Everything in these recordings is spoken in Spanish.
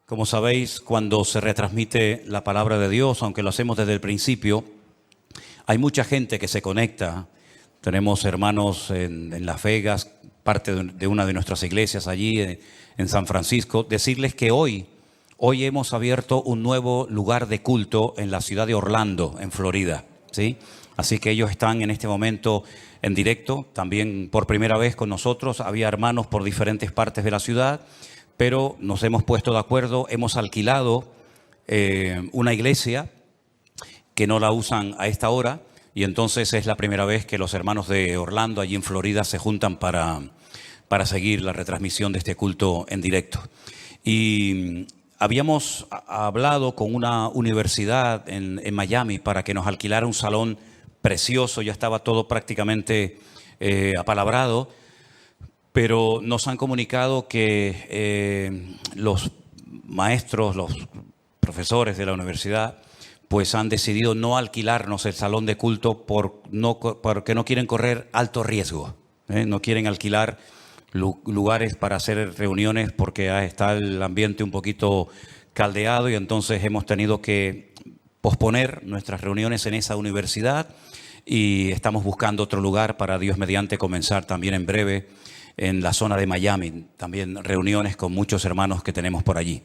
Como sabéis, cuando se retransmite la palabra de Dios, aunque lo hacemos desde el principio, hay mucha gente que se conecta. Tenemos hermanos en Las Vegas, parte de una de nuestras iglesias allí en San Francisco. Decirles que hoy hemos abierto un nuevo lugar de culto en la ciudad de Orlando, en Florida, ¿sí? Así que ellos están en este momento en directo, también por primera vez con nosotros. Había hermanos por diferentes partes de la ciudad, pero nos hemos puesto de acuerdo, hemos alquilado una iglesia que no la usan a esta hora, y entonces es la primera vez que los hermanos de Orlando, allí en Florida, se juntan para seguir la retransmisión de este culto en directo. Y habíamos hablado con una universidad en Miami para que nos alquilara un salón precioso, ya estaba todo prácticamente apalabrado, pero nos han comunicado que los maestros, los profesores de la universidad, pues han decidido no alquilarnos el salón de culto porque no quieren correr alto riesgo, no quieren alquilar lugares para hacer reuniones porque está el ambiente un poquito caldeado, y entonces hemos tenido que posponer nuestras reuniones en esa universidad y estamos buscando otro lugar para, Dios mediante, comenzar también en breve en la zona de Miami, también reuniones con muchos hermanos que tenemos por allí.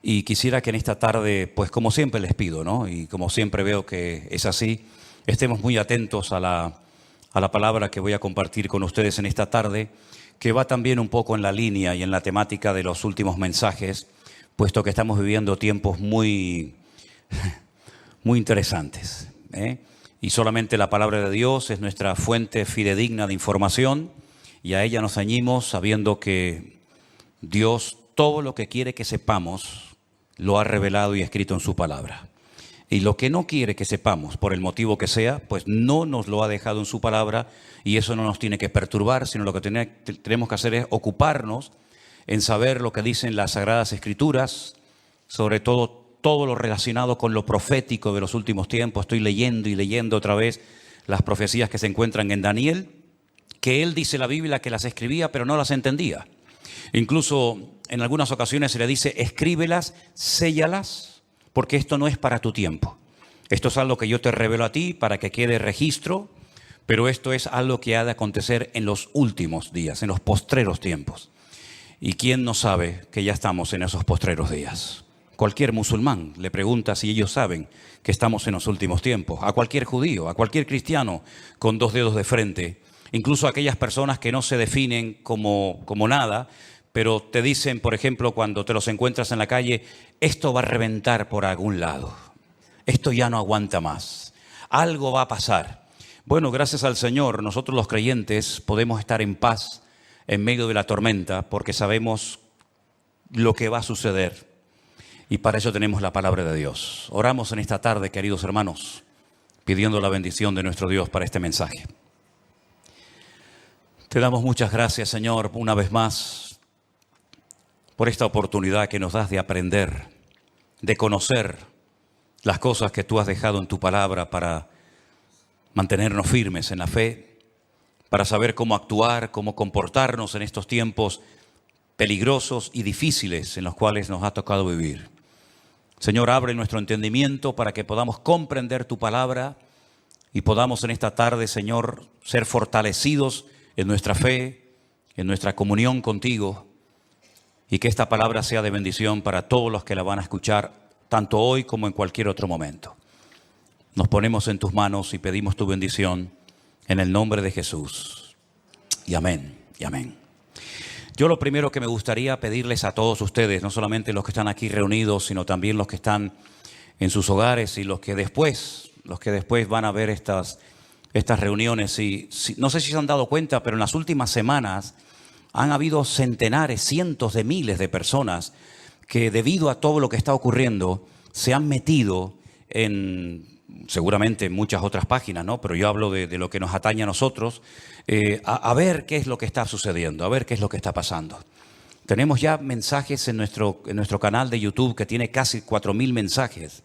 Y quisiera que en esta tarde, pues como siempre les pido, ¿no? Y como siempre veo que es así, estemos muy atentos a la palabra que voy a compartir con ustedes en esta tarde, que va también un poco en la línea y en la temática de los últimos mensajes, puesto que estamos viviendo tiempos muy interesantes, Y solamente la palabra de Dios es nuestra fuente fidedigna de información, y a ella nos ceñimos sabiendo que Dios todo lo que quiere que sepamos lo ha revelado y escrito en su palabra. Y lo que no quiere que sepamos, por el motivo que sea, pues no nos lo ha dejado en su palabra, y eso no nos tiene que perturbar, sino lo que tenemos que hacer es ocuparnos en saber lo que dicen las Sagradas Escrituras, sobre todo lo relacionado con lo profético de los últimos tiempos. Estoy leyendo y leyendo otra vez las profecías que se encuentran en Daniel, que él dice la Biblia que las escribía pero no las entendía. Incluso en algunas ocasiones se le dice: escríbelas, séllalas, porque esto no es para tu tiempo. Esto es algo que yo te revelo a ti para que quede registro, pero esto es algo que ha de acontecer en los últimos días, en los postreros tiempos. ¿Y quién no sabe que ya estamos en esos postreros días? Cualquier musulmán le pregunta si ellos saben que estamos en los últimos tiempos. A cualquier judío, a cualquier cristiano con dos dedos de frente, incluso a aquellas personas que no se definen como nada, pero te dicen, por ejemplo, cuando te los encuentras en la calle: esto va a reventar por algún lado, esto ya no aguanta más, algo va a pasar. Bueno, gracias al Señor, nosotros los creyentes podemos estar en paz en medio de la tormenta, porque sabemos lo que va a suceder, y para eso tenemos la palabra de Dios. Oramos en esta tarde, queridos hermanos, pidiendo la bendición de nuestro Dios para este mensaje. Te damos muchas gracias, Señor, una vez más, por esta oportunidad que nos das de aprender, de conocer las cosas que tú has dejado en tu palabra para mantenernos firmes en la fe, para saber cómo actuar, cómo comportarnos en estos tiempos peligrosos y difíciles en los cuales nos ha tocado vivir. Señor, abre nuestro entendimiento para que podamos comprender tu palabra y podamos en esta tarde, Señor, ser fortalecidos en nuestra fe, en nuestra comunión contigo, y que esta palabra sea de bendición para todos los que la van a escuchar, tanto hoy como en cualquier otro momento. Nos ponemos en tus manos y pedimos tu bendición en el nombre de Jesús. Y amén, y amén. Yo lo primero que me gustaría pedirles a todos ustedes, no solamente los que están aquí reunidos, sino también los que están en sus hogares y los que después van a ver estas reuniones. No sé si se han dado cuenta, pero en las últimas semanas han habido centenares, cientos de miles de personas que, debido a todo lo que está ocurriendo, se han metido seguramente en muchas otras páginas, ¿no? Pero yo hablo de lo que nos atañe a nosotros, a ver qué es lo que está sucediendo, a ver qué es lo que está pasando. Tenemos ya mensajes en nuestro canal de YouTube que tiene casi 4.000 mensajes.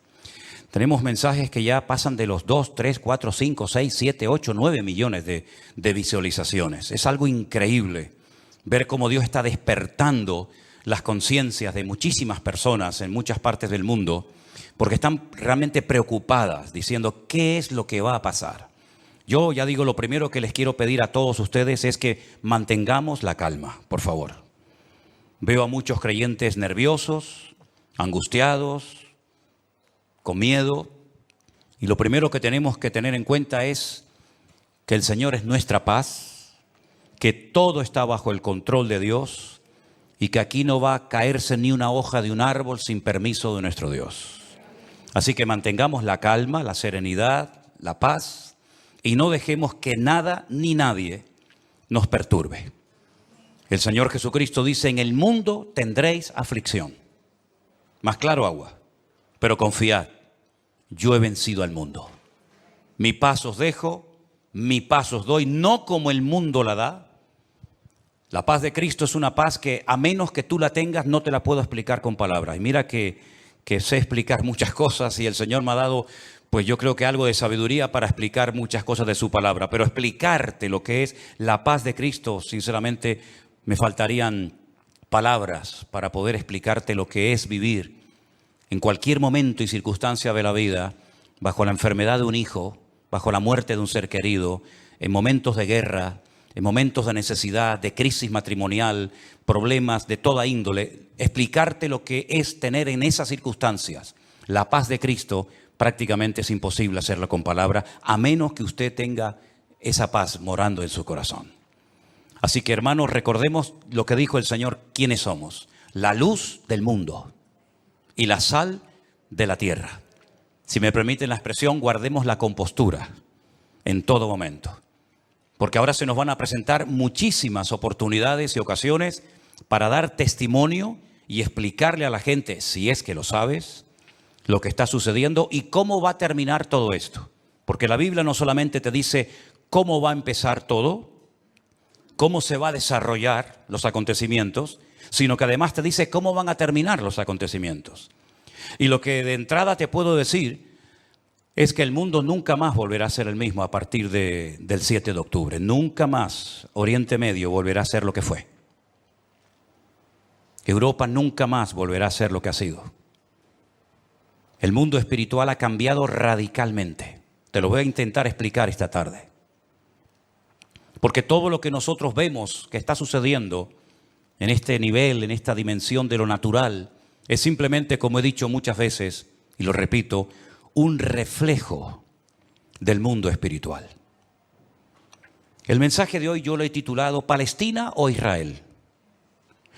Tenemos mensajes que ya pasan de los 2, 3, 4, 5, 6, 7, 8, 9 millones de visualizaciones. Es algo increíble ver cómo Dios está despertando las conciencias de muchísimas personas en muchas partes del mundo, porque están realmente preocupadas, diciendo, ¿qué es lo que va a pasar? Yo ya digo, lo primero que les quiero pedir a todos ustedes es que mantengamos la calma, por favor. Veo a muchos creyentes nerviosos, angustiados, con miedo, y lo primero que tenemos que tener en cuenta es que el Señor es nuestra paz, que todo está bajo el control de Dios y que aquí no va a caerse ni una hoja de un árbol sin permiso de nuestro Dios. Así que mantengamos la calma, la serenidad, la paz y no dejemos que nada ni nadie nos perturbe. El Señor Jesucristo dice, en el mundo tendréis aflicción. Más claro agua, pero confiad, yo he vencido al mundo. Mi paz os dejo, mi paz os doy, no como el mundo la da. La paz de Cristo es una paz que a menos que tú la tengas no te la puedo explicar con palabras. Y mira que sé explicar muchas cosas y el Señor me ha dado, pues yo creo que algo de sabiduría para explicar muchas cosas de su palabra. Pero explicarte lo que es la paz de Cristo, sinceramente me faltarían palabras para poder explicarte lo que es vivir en cualquier momento y circunstancia de la vida, bajo la enfermedad de un hijo, bajo la muerte de un ser querido, en momentos de guerra, en momentos de necesidad, de crisis matrimonial, problemas de toda índole, explicarte lo que es tener en esas circunstancias la paz de Cristo, prácticamente es imposible hacerlo con palabras, a menos que usted tenga esa paz morando en su corazón. Así que, hermanos, recordemos lo que dijo el Señor, quiénes somos: la luz del mundo y la sal de la tierra. Si me permiten la expresión, guardemos la compostura en todo momento. Porque ahora se nos van a presentar muchísimas oportunidades y ocasiones para dar testimonio y explicarle a la gente, si es que lo sabes, lo que está sucediendo y cómo va a terminar todo esto. Porque la Biblia no solamente te dice cómo va a empezar todo, cómo se va a desarrollar los acontecimientos, sino que además te dice cómo van a terminar los acontecimientos. Y lo que de entrada te puedo decir es que el mundo nunca más volverá a ser el mismo a partir del 7 de octubre. Nunca más Oriente Medio volverá a ser lo que fue. Europa nunca más volverá a ser lo que ha sido. El mundo espiritual ha cambiado radicalmente. Te lo voy a intentar explicar esta tarde. Porque todo lo que nosotros vemos que está sucediendo en este nivel, en esta dimensión de lo natural, es simplemente, como he dicho muchas veces, y lo repito, un reflejo del mundo espiritual. El mensaje de hoy yo lo he titulado ¿Palestina o Israel?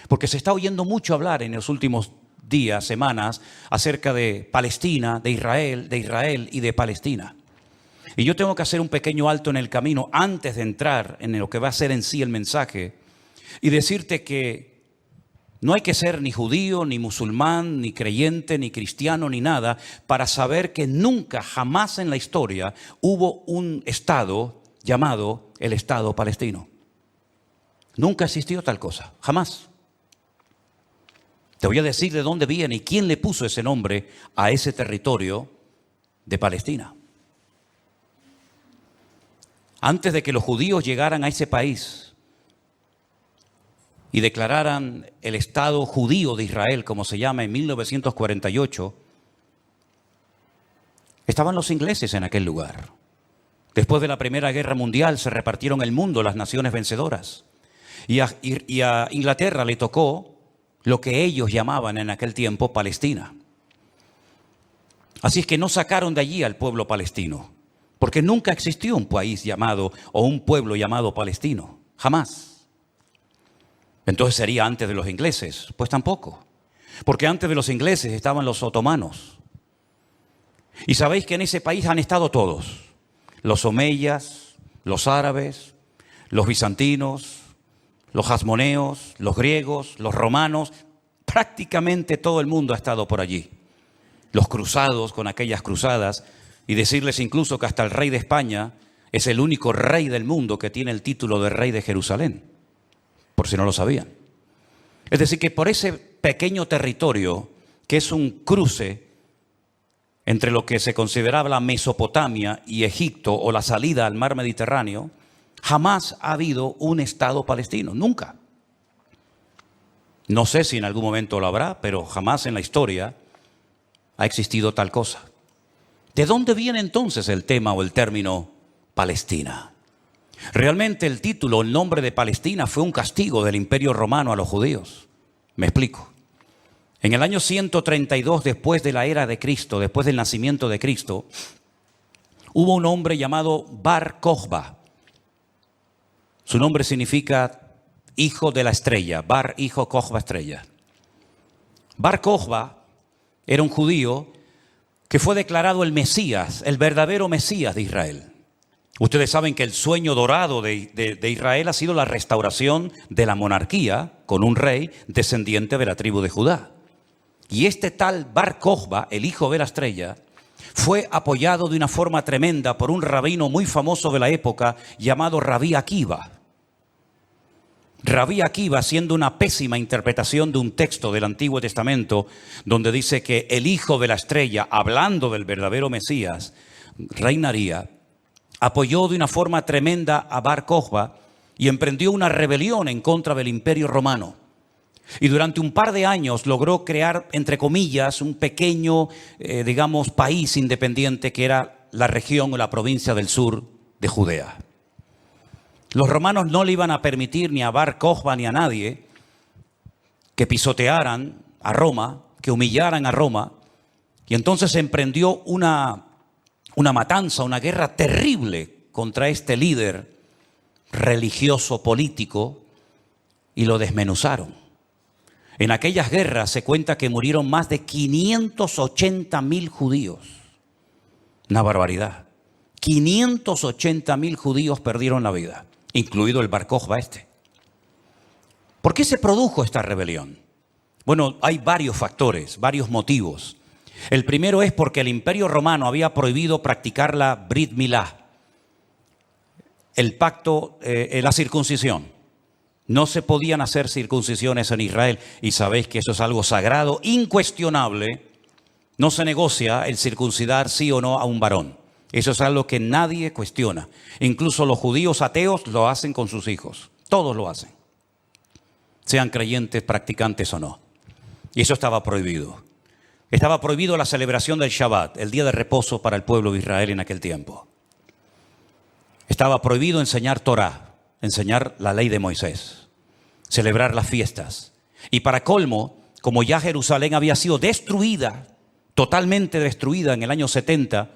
Porque se está oyendo mucho hablar en los últimos días, semanas, acerca de Palestina, de Israel y de Palestina. Y yo tengo que hacer un pequeño alto en el camino antes de entrar en lo que va a ser en sí el mensaje y decirte que no hay que ser ni judío, ni musulmán, ni creyente, ni cristiano, ni nada, para saber que nunca, jamás en la historia hubo un Estado llamado el Estado palestino. Nunca existió tal cosa, jamás. Te voy a decir de dónde viene y quién le puso ese nombre a ese territorio de Palestina. Antes de que los judíos llegaran a ese país y declararan el Estado judío de Israel, como se llama, en 1948, estaban los ingleses en aquel lugar. Después de la Primera Guerra Mundial se repartieron el mundo las naciones vencedoras. Y a Inglaterra le tocó lo que ellos llamaban en aquel tiempo Palestina. Así es que no sacaron de allí al pueblo palestino, porque nunca existió un país llamado o un pueblo llamado palestino, jamás. Entonces sería antes de los ingleses, pues tampoco, porque antes de los ingleses estaban los otomanos. Y sabéis que en ese país han estado todos, los omeyas, los árabes, los bizantinos, los hasmoneos, los griegos, los romanos, prácticamente todo el mundo ha estado por allí. Los cruzados con aquellas cruzadas, y decirles incluso que hasta el rey de España es el único rey del mundo que tiene el título de rey de Jerusalén, por si no lo sabían. Es decir, que por ese pequeño territorio, que es un cruce entre lo que se consideraba la Mesopotamia y Egipto o la salida al mar Mediterráneo, jamás ha habido un Estado palestino, nunca. No sé si en algún momento lo habrá, pero jamás en la historia ha existido tal cosa. ¿De dónde viene entonces el tema o el término Palestina? Realmente el título, el nombre de Palestina fue un castigo del Imperio Romano a los judíos. Me explico. En el año 132 después de la era de Cristo, después del nacimiento de Cristo, hubo un hombre llamado Bar Kokhba. Su nombre significa hijo de la estrella, Bar, hijo, Kokhba, estrella. Bar Kokhba era un judío que fue declarado el Mesías, el verdadero Mesías de Israel. Ustedes saben que el sueño dorado de Israel ha sido la restauración de la monarquía con un rey descendiente de la tribu de Judá. Y este tal Bar Kokhba, el hijo de la estrella, fue apoyado de una forma tremenda por un rabino muy famoso de la época llamado Rabí Akiva. Rabí Akiva, haciendo una pésima interpretación de un texto del Antiguo Testamento donde dice que el hijo de la estrella, hablando del verdadero Mesías, reinaría, apoyó de una forma tremenda a Bar Kokhba y emprendió una rebelión en contra del Imperio Romano. Y durante un par de años logró crear, entre comillas, un pequeño, país independiente que era la región o la provincia del sur de Judea. Los romanos no le iban a permitir ni a Bar Kokhba ni a nadie que pisotearan a Roma, que humillaran a Roma. Y entonces emprendió una matanza, una guerra terrible contra este líder religioso político y lo desmenuzaron. En aquellas guerras se cuenta que murieron más de 580.000 judíos. Una barbaridad. 580.000 judíos perdieron la vida, incluido el Bar Kokhba este. ¿Por qué se produjo esta rebelión? Bueno, hay varios factores, varios motivos. El primero es porque el Imperio Romano había prohibido practicar la Brit Milá, el pacto, la circuncisión. No se podían hacer circuncisiones en Israel y sabéis que eso es algo sagrado, incuestionable. No se negocia el circuncidar sí o no a un varón. Eso es algo que nadie cuestiona. Incluso los judíos ateos lo hacen con sus hijos. Todos lo hacen. Sean creyentes, practicantes o no. Y eso estaba prohibido. Estaba prohibido la celebración del Shabbat, el día de reposo para el pueblo de Israel en aquel tiempo. Estaba prohibido enseñar Torah, enseñar la ley de Moisés, celebrar las fiestas. Y para colmo, como ya Jerusalén había sido destruida, totalmente destruida en el año 70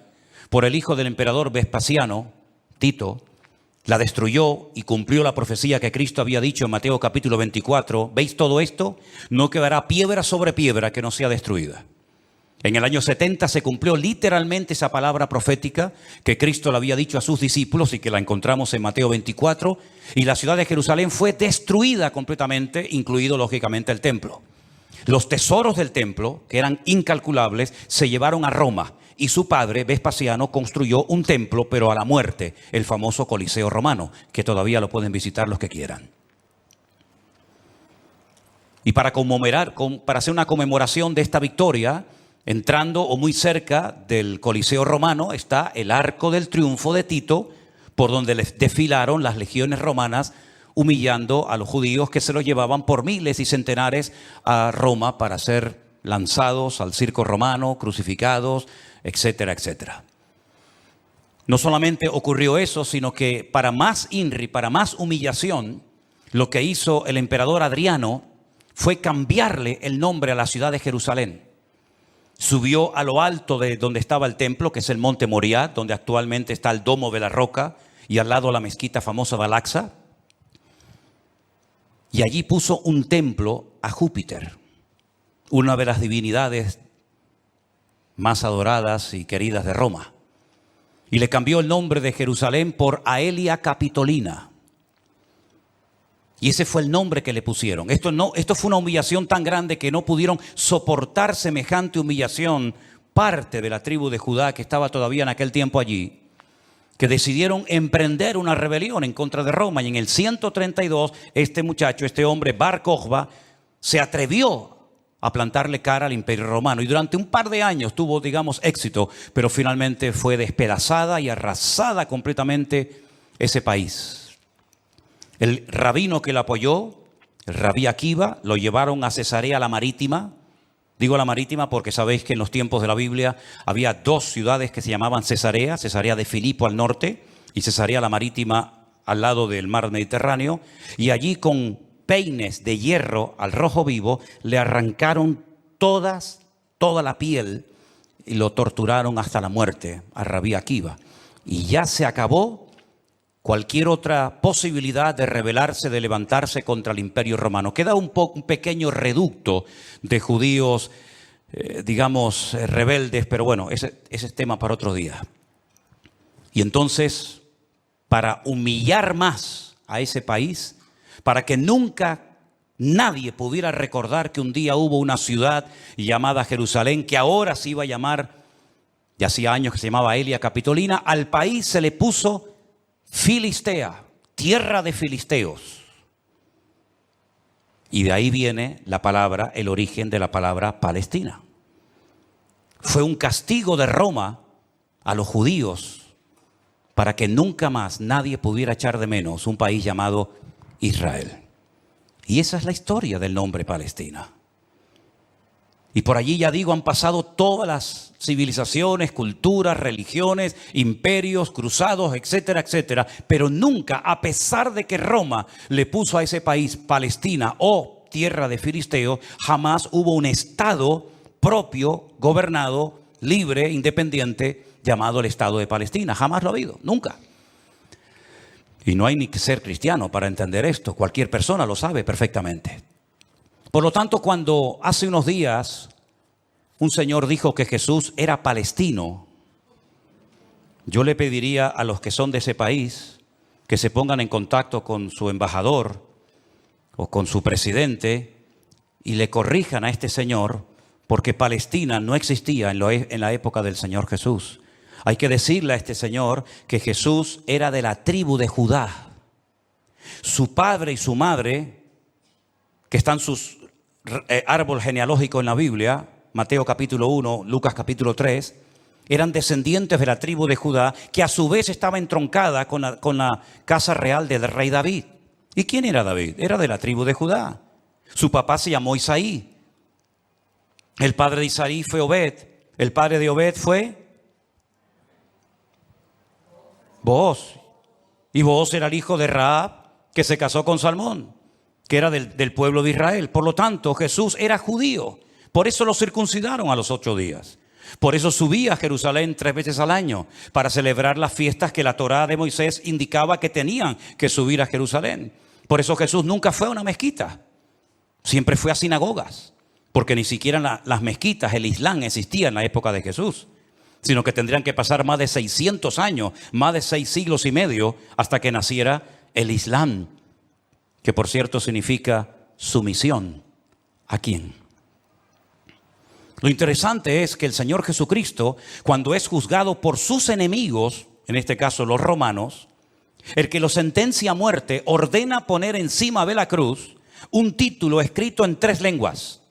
por el hijo del emperador Vespasiano, Tito, la destruyó y cumplió la profecía que Cristo había dicho en Mateo capítulo 24. ¿Veis todo esto? No quedará piedra sobre piedra que no sea destruida. En el año 70 se cumplió literalmente esa palabra profética que Cristo le había dicho a sus discípulos y que la encontramos en Mateo 24. Y la ciudad de Jerusalén fue destruida completamente, incluido lógicamente el templo. Los tesoros del templo, que eran incalculables, se llevaron a Roma. Y su padre, Vespasiano, construyó un templo, pero a la muerte, el famoso Coliseo Romano, que todavía lo pueden visitar los que quieran. Y para hacer una conmemoración de esta victoria, entrando o muy cerca del Coliseo Romano está el Arco del Triunfo de Tito, por donde les desfilaron las legiones romanas, humillando a los judíos que se los llevaban por miles y centenares a Roma para ser lanzados al circo romano, crucificados, etcétera, etcétera. No solamente ocurrió eso, sino que para más INRI, para más humillación, lo que hizo el emperador Adriano fue cambiarle el nombre a la ciudad de Jerusalén. Subió a lo alto de donde estaba el templo, que es el monte Moriah, donde actualmente está el Domo de la Roca, y al lado la mezquita famosa de Al-Aqsa. Y allí puso un templo a Júpiter, una de las divinidades más adoradas y queridas de Roma. Y le cambió el nombre de Jerusalén por Aelia Capitolina. Y ese fue el nombre que le pusieron. Esto fue una humillación tan grande que no pudieron soportar semejante humillación parte de la tribu de Judá que estaba todavía en aquel tiempo allí, que decidieron emprender una rebelión en contra de Roma. Y en el 132, este hombre, Bar Kokhba, se atrevió a plantarle cara al Imperio Romano. Y durante un par de años tuvo, éxito, pero finalmente fue despedazada y arrasada completamente ese país. El rabino que la apoyó, Rabí Akiva, lo llevaron a Cesarea la Marítima. Digo la Marítima porque sabéis que en los tiempos de la Biblia había dos ciudades que se llamaban Cesarea, Cesarea de Filipo al norte y Cesarea la Marítima al lado del mar Mediterráneo. Y allí con peines de hierro al rojo vivo le arrancaron toda la piel y lo torturaron hasta la muerte a Rabí Akiva. Y ya se acabó cualquier otra posibilidad de rebelarse, de levantarse contra el Imperio Romano. Queda un pequeño reducto de judíos, digamos, rebeldes, pero bueno, ese es tema para otro día. Y entonces, para humillar más a ese país, para que nunca nadie pudiera recordar que un día hubo una ciudad llamada Jerusalén, que ahora se iba a llamar, ya hacía años que se llamaba Aelia Capitolina, al país se le puso Filistea, tierra de filisteos. Y de ahí viene la palabra, el origen de la palabra Palestina. Fue un castigo de Roma a los judíos para que nunca más nadie pudiera echar de menos un país llamado Israel. Y esa es la historia del nombre Palestina. Y por allí, ya digo, han pasado todas las civilizaciones, culturas, religiones, imperios, cruzados, etcétera, etcétera. Pero nunca, a pesar de que Roma le puso a ese país Palestina o tierra de filisteos, jamás hubo un estado propio, gobernado, libre, independiente, llamado el Estado de Palestina. Jamás lo ha habido, nunca. Y no hay ni que ser cristiano para entender esto. Cualquier persona lo sabe perfectamente. Por lo tanto, cuando hace unos días un señor dijo que Jesús era palestino, yo le pediría a los que son de ese país que se pongan en contacto con su embajador o con su presidente y le corrijan a este señor, porque Palestina no existía en la época del Señor Jesús. Hay que decirle a este señor que Jesús era de la tribu de Judá. Su padre y su madre, que están sus árbol genealógico en la Biblia, Mateo capítulo 1, Lucas capítulo 3, eran descendientes de la tribu de Judá, que a su vez estaba entroncada con la casa real del rey David. ¿Y quién era David? Era de la tribu de Judá. Su papá se llamó Isaí. El padre de Isaí fue Obed. El padre de Obed fue Booz. Y Booz era el hijo de Rahab, que se casó con Salmón, que era del pueblo de Israel. Por lo tanto, Jesús era judío. Por eso lo circuncidaron a los 8 días. Por eso subía a Jerusalén 3 veces al año, para celebrar las fiestas que la Torá de Moisés indicaba que tenían que subir a Jerusalén. Por eso Jesús nunca fue a una mezquita. Siempre fue a sinagogas. Porque ni siquiera las mezquitas, el Islam, existía en la época de Jesús. Sino que tendrían que pasar más de 600 años, más de 6 siglos y medio, hasta que naciera el Islam. Que por cierto significa sumisión. ¿A quién? Lo interesante es que el Señor Jesucristo, cuando es juzgado por sus enemigos, en este caso los romanos, el que lo sentencia a muerte, ordena poner encima de la cruz un título escrito en 3 lenguas: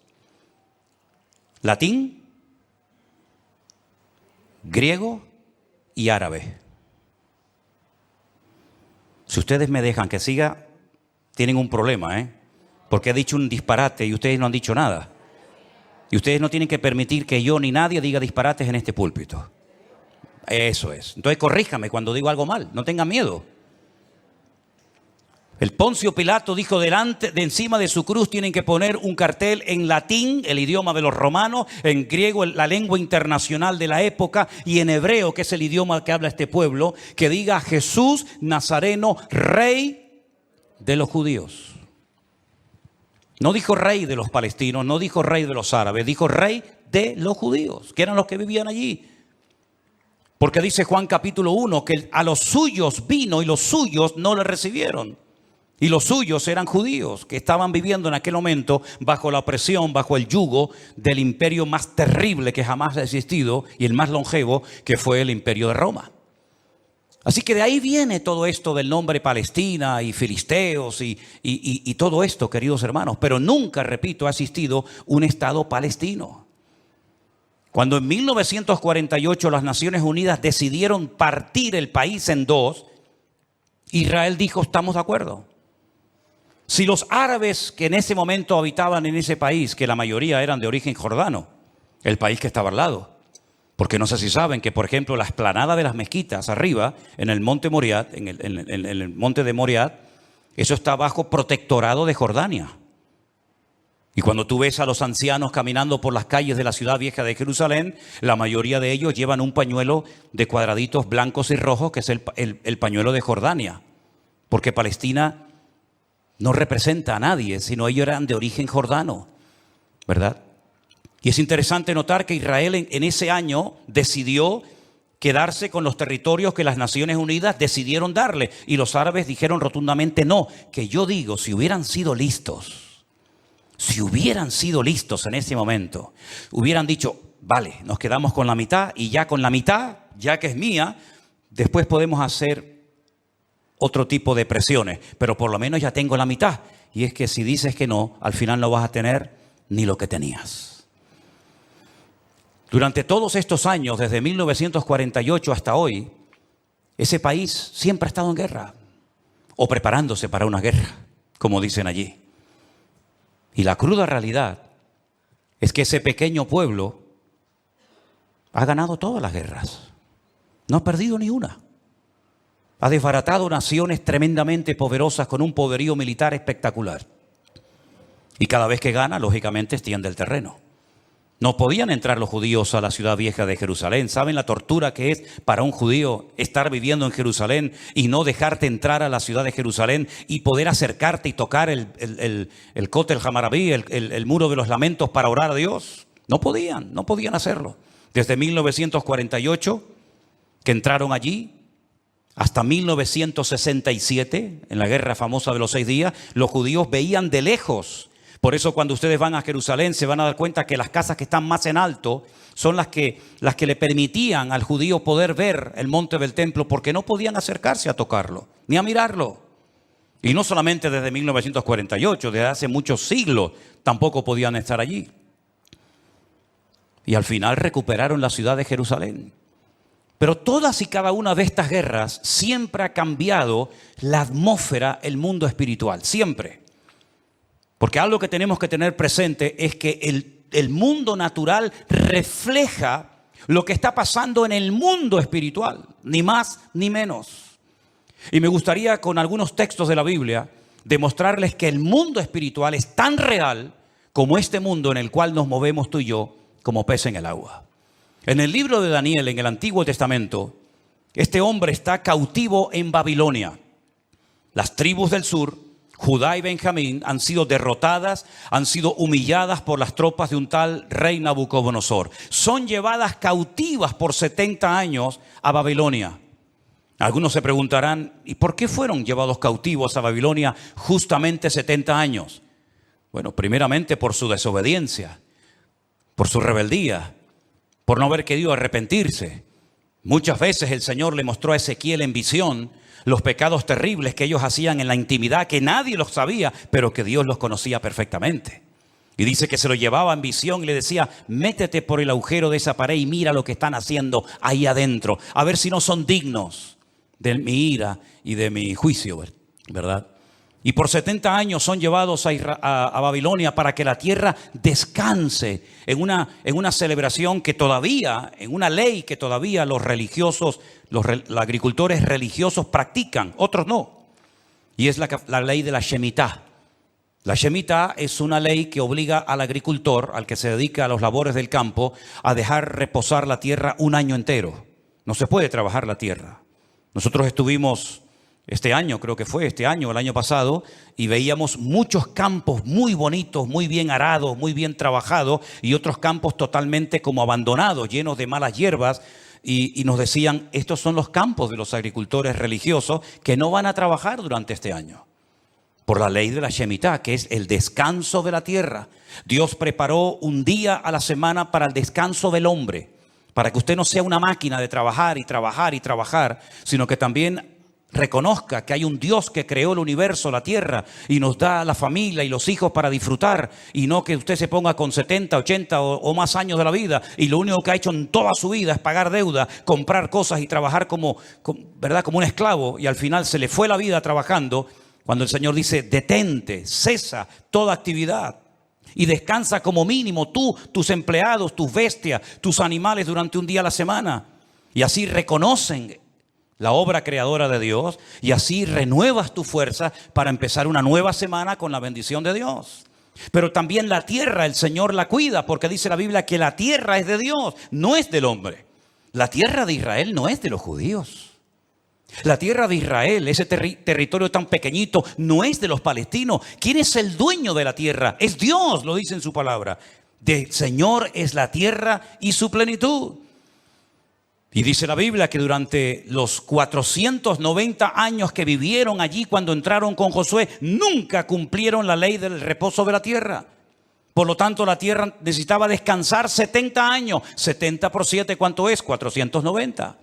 latín, griego y árabe. Si ustedes me dejan que siga, tienen un problema, porque he dicho un disparate y ustedes no han dicho nada. Y ustedes no tienen que permitir que yo ni nadie diga disparates en este púlpito. Eso es. Entonces corríjame cuando digo algo mal, no tengan miedo. El Poncio Pilato dijo, de encima de su cruz tienen que poner un cartel en latín, el idioma de los romanos, en griego, la lengua internacional de la época, y en hebreo, que es el idioma que habla este pueblo, que diga: Jesús Nazareno, rey de los judíos. No dijo rey de los palestinos, no dijo rey de los árabes, dijo rey de los judíos, que eran los que vivían allí. Porque dice Juan capítulo 1 que a los suyos vino y los suyos no le recibieron. Y los suyos eran judíos que estaban viviendo en aquel momento bajo la opresión, bajo el yugo del imperio más terrible que jamás ha existido y el más longevo, que fue el imperio de Roma. Así que de ahí viene todo esto del nombre Palestina y filisteos y todo esto, queridos hermanos. Pero nunca, repito, ha existido un Estado palestino. Cuando en 1948 las Naciones Unidas decidieron partir el país en 2, Israel dijo: estamos de acuerdo. Si los árabes que en ese momento habitaban en ese país, que la mayoría eran de origen jordano, el país que estaba al lado, porque no sé si saben que, por ejemplo, la explanada de las mezquitas arriba, en el monte Moriat, en el monte de Moriat, eso está bajo protectorado de Jordania. Y cuando tú ves a los ancianos caminando por las calles de la ciudad vieja de Jerusalén, la mayoría de ellos llevan un pañuelo de cuadraditos blancos y rojos, que es el pañuelo de Jordania. Porque Palestina no representa a nadie, sino ellos eran de origen jordano, ¿verdad? Y es interesante notar que Israel en ese año decidió quedarse con los territorios que las Naciones Unidas decidieron darle. Y los árabes dijeron rotundamente no. Que yo digo, si hubieran sido listos en ese momento, hubieran dicho, vale, nos quedamos con la mitad y ya con la mitad, ya que es mía, después podemos hacer otro tipo de presiones, pero por lo menos ya tengo la mitad. Y es que si dices que no, al final no vas a tener ni lo que tenías. Durante todos estos años, desde 1948 hasta hoy, ese país siempre ha estado en guerra, o preparándose para una guerra, como dicen allí. Y la cruda realidad es que ese pequeño pueblo ha ganado todas las guerras. No ha perdido ni una. Ha desbaratado naciones tremendamente poderosas con un poderío militar espectacular. Y cada vez que gana, lógicamente, extiende el terreno. No podían entrar los judíos a la ciudad vieja de Jerusalén. ¿Saben la tortura que es para un judío estar viviendo en Jerusalén y no dejarte entrar a la ciudad de Jerusalén y poder acercarte y tocar el Kotel Hamarabí, el muro de los lamentos, para orar a Dios? No podían hacerlo. Desde 1948, que entraron allí, hasta 1967, en la guerra famosa de los 6 días, los judíos veían de lejos. Por eso cuando ustedes van a Jerusalén se van a dar cuenta que las casas que están más en alto son las que le permitían al judío poder ver el monte del templo, porque no podían acercarse a tocarlo, ni a mirarlo. Y no solamente desde 1948, desde hace muchos siglos tampoco podían estar allí. Y al final recuperaron la ciudad de Jerusalén. Pero todas y cada una de estas guerras siempre ha cambiado la atmósfera, el mundo espiritual, siempre. Porque algo que tenemos que tener presente es que el mundo natural refleja lo que está pasando en el mundo espiritual, ni más ni menos. Y me gustaría con algunos textos de la Biblia demostrarles que el mundo espiritual es tan real como este mundo en el cual nos movemos tú y yo como pez en el agua. En el libro de Daniel, en el Antiguo Testamento, este hombre está cautivo en Babilonia. Las tribus del sur, Judá y Benjamín, han sido derrotadas, han sido humilladas por las tropas de un tal rey Nabucodonosor. Son llevadas cautivas por 70 años a Babilonia. Algunos se preguntarán, ¿y por qué fueron llevados cautivos a Babilonia justamente 70 años? Bueno, primeramente por su desobediencia, por su rebeldía, por no haber querido arrepentirse. Muchas veces el Señor le mostró a Ezequiel en visión los pecados terribles que ellos hacían en la intimidad, que nadie los sabía, pero que Dios los conocía perfectamente. Y dice que se lo llevaba en visión y le decía, métete por el agujero de esa pared y mira lo que están haciendo ahí adentro, a ver si no son dignos de mi ira y de mi juicio, ¿verdad? Y por 70 años son llevados a Babilonia para que la tierra descanse en una celebración que todavía, en una ley que todavía los religiosos, los agricultores religiosos practican, otros no. Y es la ley de la Shemitah. La Shemitah es una ley que obliga al agricultor, al que se dedica a los labores del campo, a dejar reposar la tierra un año entero. No se puede trabajar la tierra. Nosotros estuvimos este año, creo que fue este año, el año pasado, y veíamos muchos campos muy bonitos, muy bien arados, muy bien trabajados, y otros campos totalmente como abandonados, llenos de malas hierbas, y nos decían, estos son los campos de los agricultores religiosos que no van a trabajar durante este año, por la ley de la Shemitah, que es el descanso de la tierra. Dios preparó un día a la semana para el descanso del hombre, para que usted no sea una máquina de trabajar y trabajar y trabajar, sino que también reconozca que hay un Dios que creó el universo, la tierra, y nos da la familia y los hijos para disfrutar, y no que usted se ponga con 70, 80 o más años de la vida y lo único que ha hecho en toda su vida es pagar deuda, comprar cosas y trabajar como un esclavo, y al final se le fue la vida trabajando Cuando el Señor dice, detente, cesa toda actividad y descansa como mínimo tú, tus empleados, tus bestias, tus animales durante un día a la semana. Y así reconocen la obra creadora de Dios y así renuevas tu fuerza para empezar una nueva semana con la bendición de Dios. Pero también la tierra el Señor la cuida, porque dice la Biblia que la tierra es de Dios, no es del hombre. La tierra de Israel no es de los judíos. La tierra de Israel, ese territorio tan pequeñito, no es de los palestinos. ¿Quién es el dueño de la tierra? Es Dios, lo dice en su palabra. Del Señor es la tierra y su plenitud. Y dice la Biblia que durante los 490 años que vivieron allí cuando entraron con Josué, nunca cumplieron la ley del reposo de la tierra. Por lo tanto, la tierra necesitaba descansar 70 años. 70 por 7, ¿cuánto es? 490.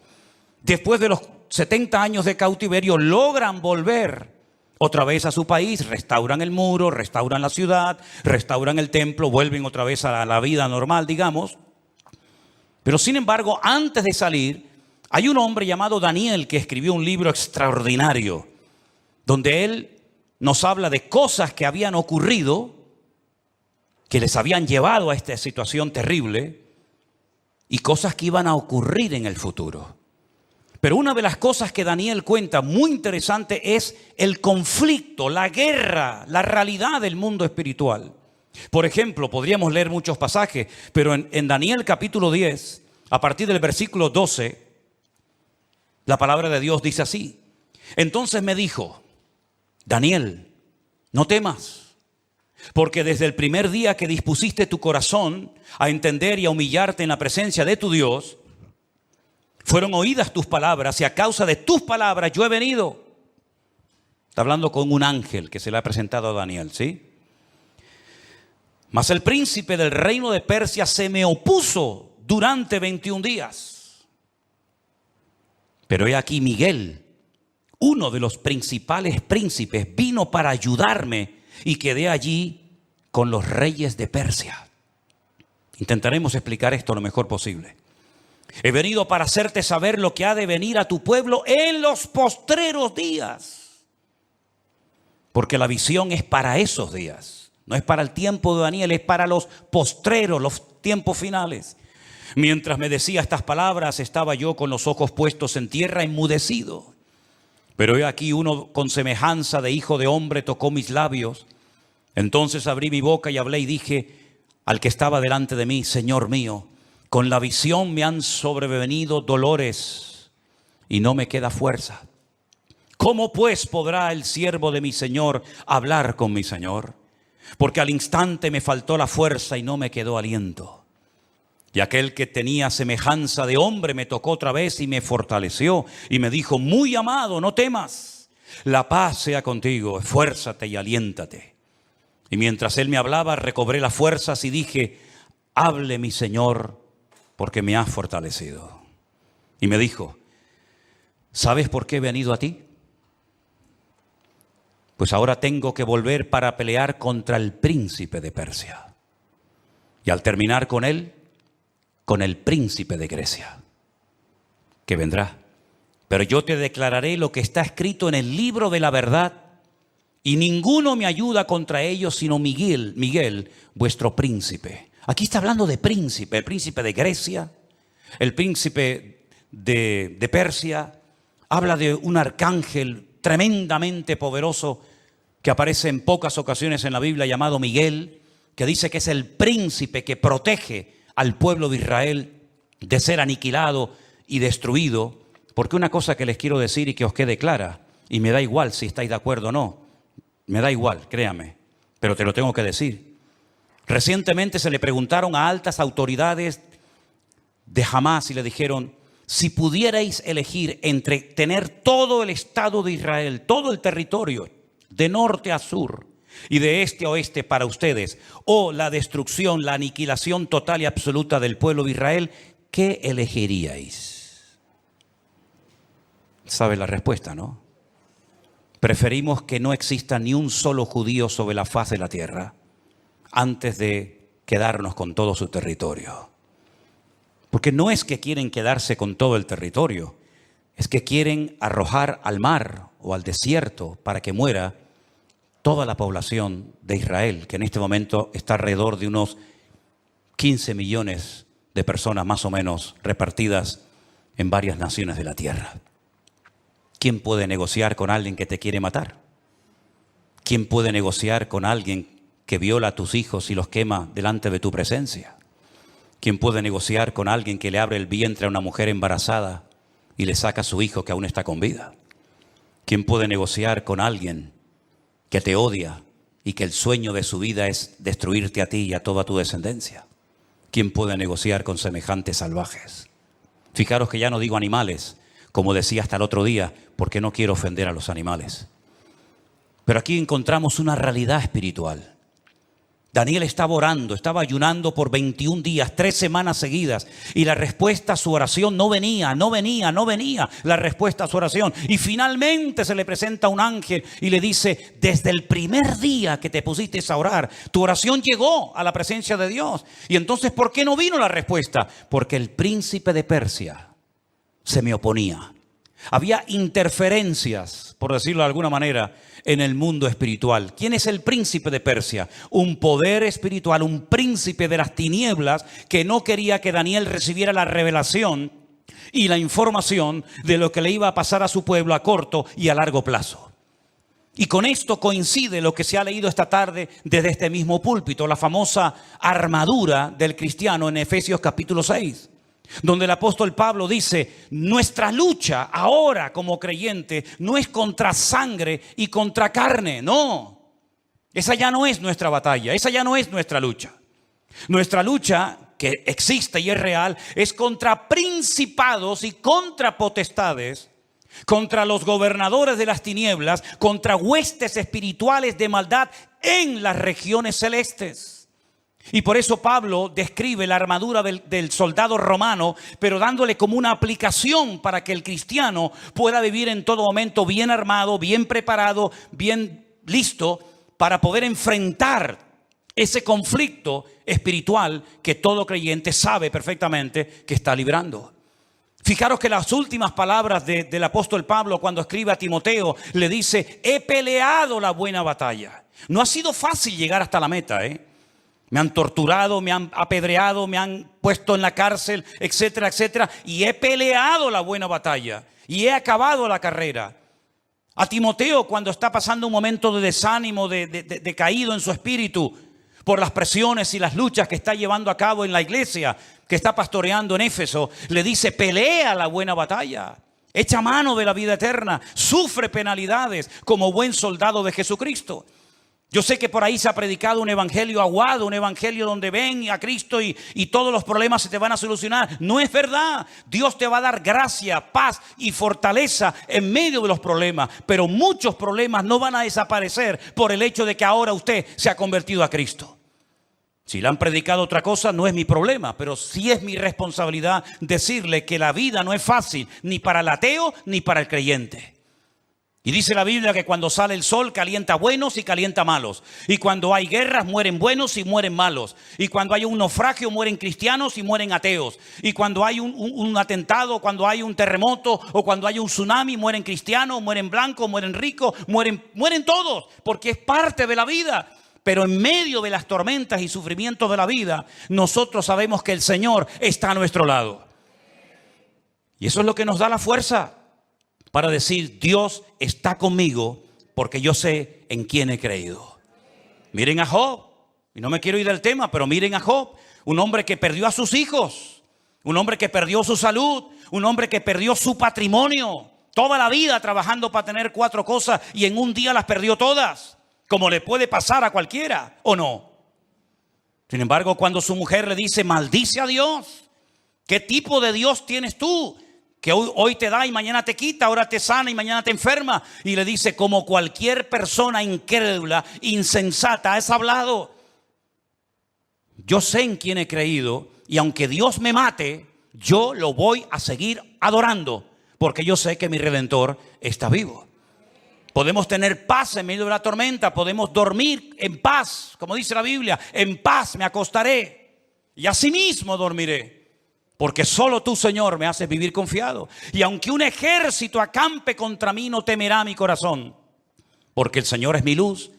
Después de los 70 años de cautiverio, logran volver otra vez a su país, restauran el muro, restauran la ciudad, restauran el templo, vuelven otra vez a la vida normal, digamos. Pero sin embargo, antes de salir, hay un hombre llamado Daniel que escribió un libro extraordinario, donde él nos habla de cosas que habían ocurrido, que les habían llevado a esta situación terrible, y cosas que iban a ocurrir en el futuro. Pero una de las cosas que Daniel cuenta muy interesante es el conflicto, la guerra, la realidad del mundo espiritual. Por ejemplo, podríamos leer muchos pasajes, pero en Daniel capítulo 10, a partir del versículo 12, la palabra de Dios dice así. Entonces me dijo, Daniel, no temas, porque desde el primer día que dispusiste tu corazón a entender y a humillarte en la presencia de tu Dios, fueron oídas tus palabras y a causa de tus palabras yo he venido. Está hablando con un ángel que se le ha presentado a Daniel, ¿sí? Mas el príncipe del reino de Persia se me opuso durante 21 días. Pero he aquí Miguel, uno de los principales príncipes, vino para ayudarme y quedé allí con los reyes de Persia. Intentaremos explicar esto lo mejor posible. He venido para hacerte saber lo que ha de venir a tu pueblo en los postreros días. Porque la visión es para esos días. No es para el tiempo de Daniel, es para los postreros, los tiempos finales. Mientras me decía estas palabras, estaba yo con los ojos puestos en tierra, enmudecido. Pero he aquí uno con semejanza de hijo de hombre tocó mis labios. Entonces abrí mi boca y hablé y dije al que estaba delante de mí, Señor mío, con la visión me han sobrevenido dolores y no me queda fuerza. ¿Cómo pues podrá el siervo de mi Señor hablar con mi Señor? Porque al instante me faltó la fuerza y no me quedó aliento. Y aquel que tenía semejanza de hombre me tocó otra vez y me fortaleció y me dijo, muy amado, no temas, la paz sea contigo, esfuérzate y aliéntate. Y mientras él me hablaba, recobré las fuerzas y dije, hable mi Señor, porque me has fortalecido. Y me dijo, ¿sabes por qué he venido a ti? Pues ahora tengo que volver para pelear contra el príncipe de Persia. Y al terminar con él, con el príncipe de Grecia, que vendrá. Pero yo te declararé lo que está escrito en el libro de la verdad, y ninguno me ayuda contra ellos sino Miguel, vuestro príncipe. Aquí está hablando de príncipe, el príncipe de Grecia, el príncipe de Persia. Habla de un arcángel tremendamente poderoso que aparece en pocas ocasiones en la Biblia llamado Miguel, que dice que es el príncipe que protege al pueblo de Israel de ser aniquilado y destruido. Porque una cosa que les quiero decir y que os quede clara, y me da igual si estáis de acuerdo o no, me da igual, créame, pero te lo tengo que decir. Recientemente se le preguntaron a altas autoridades de Hamás y le dijeron, si pudierais elegir entre tener todo el Estado de Israel, todo el territorio, de norte a sur y de este a oeste para ustedes, o la destrucción, la aniquilación total y absoluta del pueblo de Israel, ¿qué elegiríais? ¿Sabe la respuesta, no? Preferimos que no exista ni un solo judío sobre la faz de la tierra antes de quedarnos con todo su territorio. Porque no es que quieren quedarse con todo el territorio, es que quieren arrojar al mar o al desierto para que muera toda la población de Israel, que en este momento está alrededor de unos 15 millones de personas más o menos repartidas en varias naciones de la tierra. ¿Quién puede negociar con alguien que te quiere matar? ¿Quién puede negociar con alguien que viola a tus hijos y los quema delante de tu presencia? ¿Quién puede negociar con alguien que le abre el vientre a una mujer embarazada y le saca a su hijo que aún está con vida? ¿Quién puede negociar con alguien que te odia y que el sueño de su vida es destruirte a ti y a toda tu descendencia? ¿Quién puede negociar con semejantes salvajes? Fijaros que ya no digo animales, como decía hasta el otro día, porque no quiero ofender a los animales. Pero aquí encontramos una realidad espiritual. Daniel estaba orando, estaba ayunando por 21 días, 3 semanas seguidas. Y la respuesta a su oración no venía la respuesta a su oración. Y finalmente se le presenta un ángel y le dice, desde el primer día que te pusiste a orar, tu oración llegó a la presencia de Dios. Y entonces, ¿por qué no vino la respuesta? Porque el príncipe de Persia se me oponía. Había interferencias, por decirlo de alguna manera, en el mundo espiritual. ¿Quién es el príncipe de Persia? Un poder espiritual, un príncipe de las tinieblas que no quería que Daniel recibiera la revelación y la información de lo que le iba a pasar a su pueblo a corto y a largo plazo. Y con esto coincide lo que se ha leído esta tarde desde este mismo púlpito, la famosa armadura del cristiano en Efesios capítulo 6. Donde el apóstol Pablo dice, nuestra lucha ahora como creyente no es contra sangre y contra carne, no. Esa ya no es nuestra batalla, esa ya no es nuestra lucha. Nuestra lucha, que existe y es real, es contra principados y contra potestades, contra los gobernadores de las tinieblas, contra huestes espirituales de maldad en las regiones celestes. Y por eso Pablo describe la armadura del soldado romano, pero dándole como una aplicación para que el cristiano pueda vivir en todo momento bien armado, bien preparado, bien listo para poder enfrentar ese conflicto espiritual que todo creyente sabe perfectamente que está librando. Fijaros que las últimas palabras del apóstol Pablo cuando escribe a Timoteo le dice, he peleado la buena batalla. No ha sido fácil llegar hasta la meta, Me han torturado, me han apedreado, me han puesto en la cárcel, etcétera, etcétera. Y he peleado la buena batalla y he acabado la carrera. A Timoteo, cuando está pasando un momento de desánimo, de caído en su espíritu por las presiones y las luchas que está llevando a cabo en la iglesia que está pastoreando en Éfeso, le dice, pelea la buena batalla, echa mano de la vida eterna, sufre penalidades como buen soldado de Jesucristo. Yo sé que por ahí se ha predicado un evangelio aguado, un evangelio donde ven a Cristo y todos los problemas se te van a solucionar. No es verdad. Dios te va a dar gracia, paz y fortaleza en medio de los problemas. Pero muchos problemas no van a desaparecer por el hecho de que ahora usted se ha convertido a Cristo. Si le han predicado otra cosa, no es mi problema, pero sí es mi responsabilidad decirle que la vida no es fácil, ni para el ateo ni para el creyente. Y dice la Biblia que cuando sale el sol calienta buenos y calienta malos. Y cuando hay guerras mueren buenos y mueren malos. Y cuando hay un naufragio mueren cristianos y mueren ateos. Y cuando hay un atentado, cuando hay un terremoto o cuando hay un tsunami mueren cristianos, mueren blancos, mueren ricos, mueren todos. Porque es parte de la vida. Pero en medio de las tormentas y sufrimientos de la vida, nosotros sabemos que el Señor está a nuestro lado. Y eso es lo que nos da la fuerza para decir, Dios está conmigo porque yo sé en quién he creído. Miren a Job, y no me quiero ir del tema, pero miren a Job, un hombre que perdió a sus hijos, un hombre que perdió su salud, un hombre que perdió su patrimonio, toda la vida trabajando para tener 4 cosas y en un día las perdió todas, como le puede pasar a cualquiera, ¿o no? Sin embargo, cuando su mujer le dice, maldice a Dios, ¿qué tipo de Dios tienes tú? Que hoy te da y mañana te quita, ahora te sana y mañana te enferma. Y le dice, como cualquier persona incrédula, insensata, has hablado. Yo sé en quién he creído y aunque Dios me mate, yo lo voy a seguir adorando. Porque yo sé que mi Redentor está vivo. Podemos tener paz en medio de la tormenta, podemos dormir en paz. Como dice la Biblia, en paz me acostaré y asimismo dormiré. Porque solo tú, Señor, me haces vivir confiado. Y aunque un ejército acampe contra mí, no temerá mi corazón. Porque el Señor es mi luz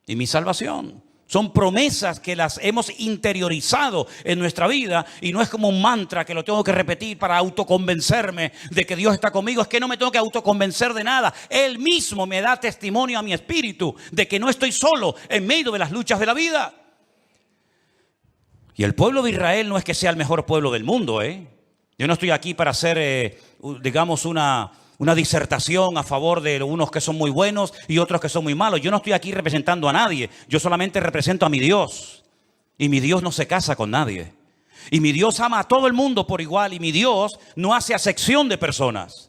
y mi salvación. Son promesas que las hemos interiorizado en nuestra vida y no es como un mantra que lo tengo que repetir para autoconvencerme de que Dios está conmigo. Es que no me tengo que autoconvencer de nada. Él mismo me da testimonio a mi espíritu de que no estoy solo en medio de las luchas de la vida. Y el pueblo de Israel no es que sea el mejor pueblo del mundo, Yo no estoy aquí para hacer, digamos, una disertación a favor de unos que son muy buenos y otros que son muy malos. Yo no estoy aquí representando a nadie. Yo solamente represento a mi Dios. Y mi Dios no se casa con nadie. Y mi Dios ama a todo el mundo por igual. Y mi Dios no hace acepción de personas.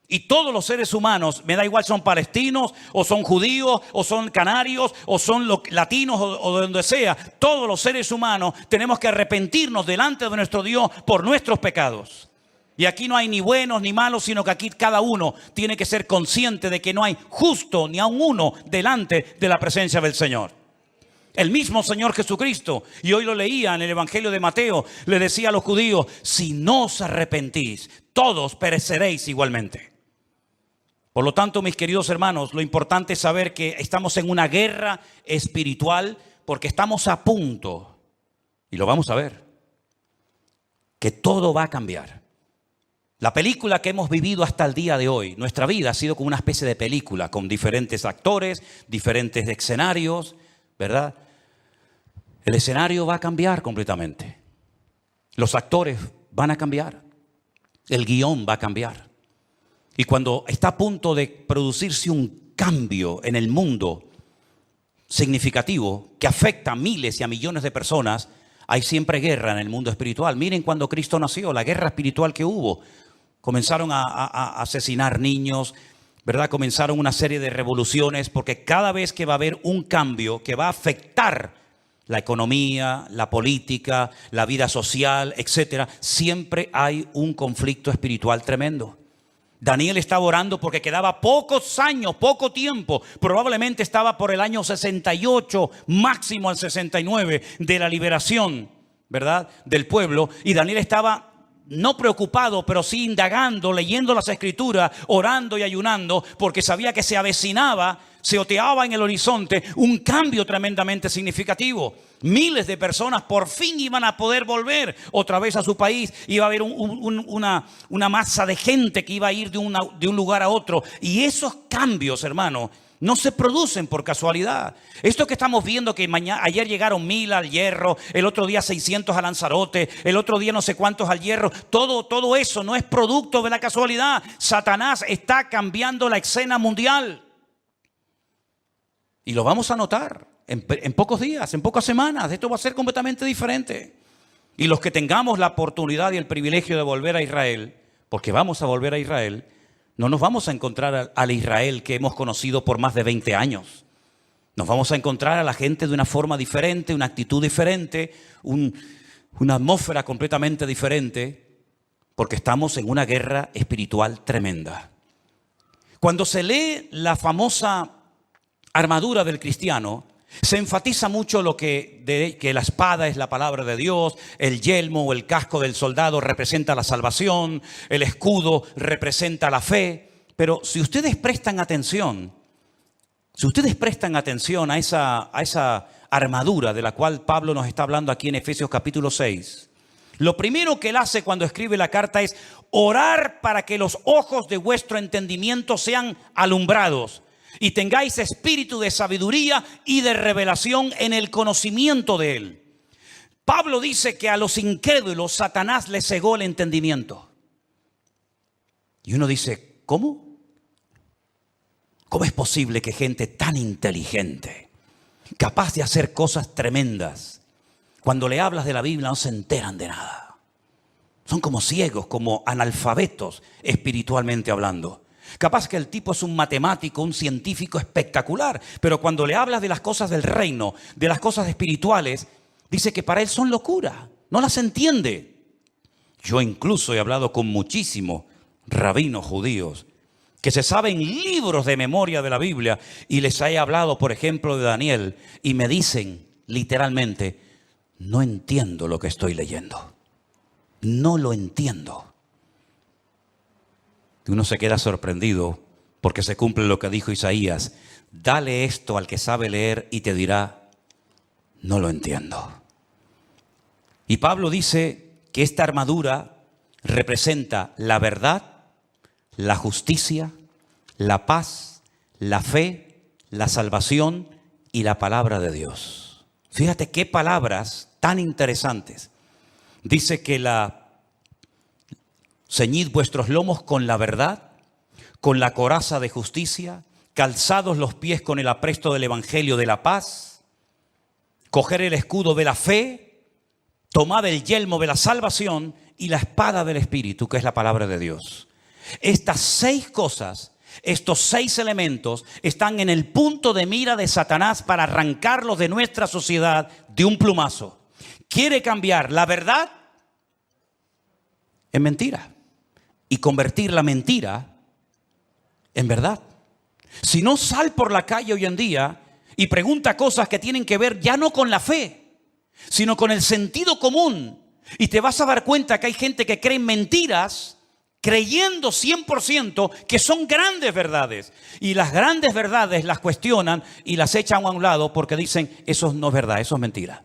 Y todos los seres humanos, me da igual son palestinos, o son judíos, o son canarios, o son latinos, o de donde sea. Todos los seres humanos tenemos que arrepentirnos delante de nuestro Dios por nuestros pecados. Y aquí no hay ni buenos ni malos, sino que aquí cada uno tiene que ser consciente de que no hay justo ni aun uno delante de la presencia del Señor. El mismo Señor Jesucristo, y hoy lo leía en el Evangelio de Mateo, le decía a los judíos: si no os arrepentís, todos pereceréis igualmente. Por lo tanto, mis queridos hermanos, lo importante es saber que estamos en una guerra espiritual porque estamos a punto, y lo vamos a ver, que todo va a cambiar. La película que hemos vivido hasta el día de hoy, nuestra vida ha sido como una especie de película con diferentes actores, diferentes escenarios, ¿verdad? El escenario va a cambiar completamente. Los actores van a cambiar. El guión va a cambiar. Y cuando está a punto de producirse un cambio en el mundo significativo que afecta a miles y a millones de personas, hay siempre guerra en el mundo espiritual. Miren cuando Cristo nació, la guerra espiritual que hubo. Comenzaron a asesinar niños, ¿verdad? Comenzaron una serie de revoluciones porque cada vez que va a haber un cambio que va a afectar la economía, la política, la vida social, etcétera, siempre hay un conflicto espiritual tremendo. Daniel estaba orando porque quedaba pocos años, poco tiempo, probablemente estaba por el año 68, máximo al 69 de la liberación, ¿verdad?, del pueblo, y Daniel estaba no preocupado, pero sí indagando, leyendo las escrituras, orando y ayunando, porque sabía que se avecinaba, se oteaba en el horizonte un cambio tremendamente significativo. Miles de personas por fin iban a poder volver otra vez a su país. Iba a haber una masa de gente que iba a ir de un lugar a otro. Y esos cambios, hermano, no se producen por casualidad. Esto que estamos viendo, que ayer llegaron 1000 al Hierro, el otro día 600 a Lanzarote, el otro día no sé cuántos al Hierro, todo eso no es producto de la casualidad. Satanás está cambiando la escena mundial. Y lo vamos a notar en pocos días, en pocas semanas. Esto va a ser completamente diferente. Y los que tengamos la oportunidad y el privilegio de volver a Israel, porque vamos a volver a Israel, no nos vamos a encontrar al Israel que hemos conocido por más de 20 años. Nos vamos a encontrar a la gente de una forma diferente, una actitud diferente, una atmósfera completamente diferente, porque estamos en una guerra espiritual tremenda. Cuando se lee la famosa armadura del cristiano, se enfatiza mucho que la espada es la palabra de Dios, el yelmo o el casco del soldado representa la salvación, el escudo representa la fe. Pero si ustedes prestan atención a esa armadura de la cual Pablo nos está hablando aquí en Efesios capítulo 6, lo primero que él hace cuando escribe la carta es orar para que los ojos de vuestro entendimiento sean alumbrados y tengáis espíritu de sabiduría y de revelación en el conocimiento de Él. Pablo dice que a los incrédulos Satanás les cegó el entendimiento. Y uno dice, ¿cómo? ¿Cómo es posible que gente tan inteligente, capaz de hacer cosas tremendas, cuando le hablas de la Biblia no se enteran de nada? Son como ciegos, como analfabetos espiritualmente hablando. Capaz que el tipo es un matemático, un científico espectacular, pero cuando le hablas de las cosas del reino, de las cosas espirituales, dice que para él son locura, no las entiende. Yo incluso he hablado con muchísimos rabinos judíos que se saben libros de memoria de la Biblia y les he hablado, por ejemplo, de Daniel y me dicen literalmente, no entiendo lo que estoy leyendo, no lo entiendo. Y uno se queda sorprendido porque se cumple lo que dijo Isaías. dale esto al que sabe leer y te dirá, no lo entiendo. Y Pablo dice que esta armadura representa la verdad, la justicia, la paz, la fe, la salvación y la palabra de Dios. Fíjate qué palabras tan interesantes. Dice que ceñid vuestros lomos con la verdad, con la coraza de justicia, calzados los pies con el apresto del evangelio de la paz, coger el escudo de la fe, tomad el yelmo de la salvación y la espada del Espíritu, que es la palabra de Dios. Estas 6 cosas, estos 6 elementos están en el punto de mira de Satanás para arrancarlos de nuestra sociedad de un plumazo. Quiere cambiar la verdad en mentira y convertir la mentira en verdad. Si no, sal por la calle hoy en día y pregunta cosas que tienen que ver ya no con la fe, sino con el sentido común. Y te vas a dar cuenta que hay gente que cree en mentiras, creyendo 100% que son grandes verdades. Y las grandes verdades las cuestionan y las echan a un lado porque dicen, eso no es verdad, eso es mentira.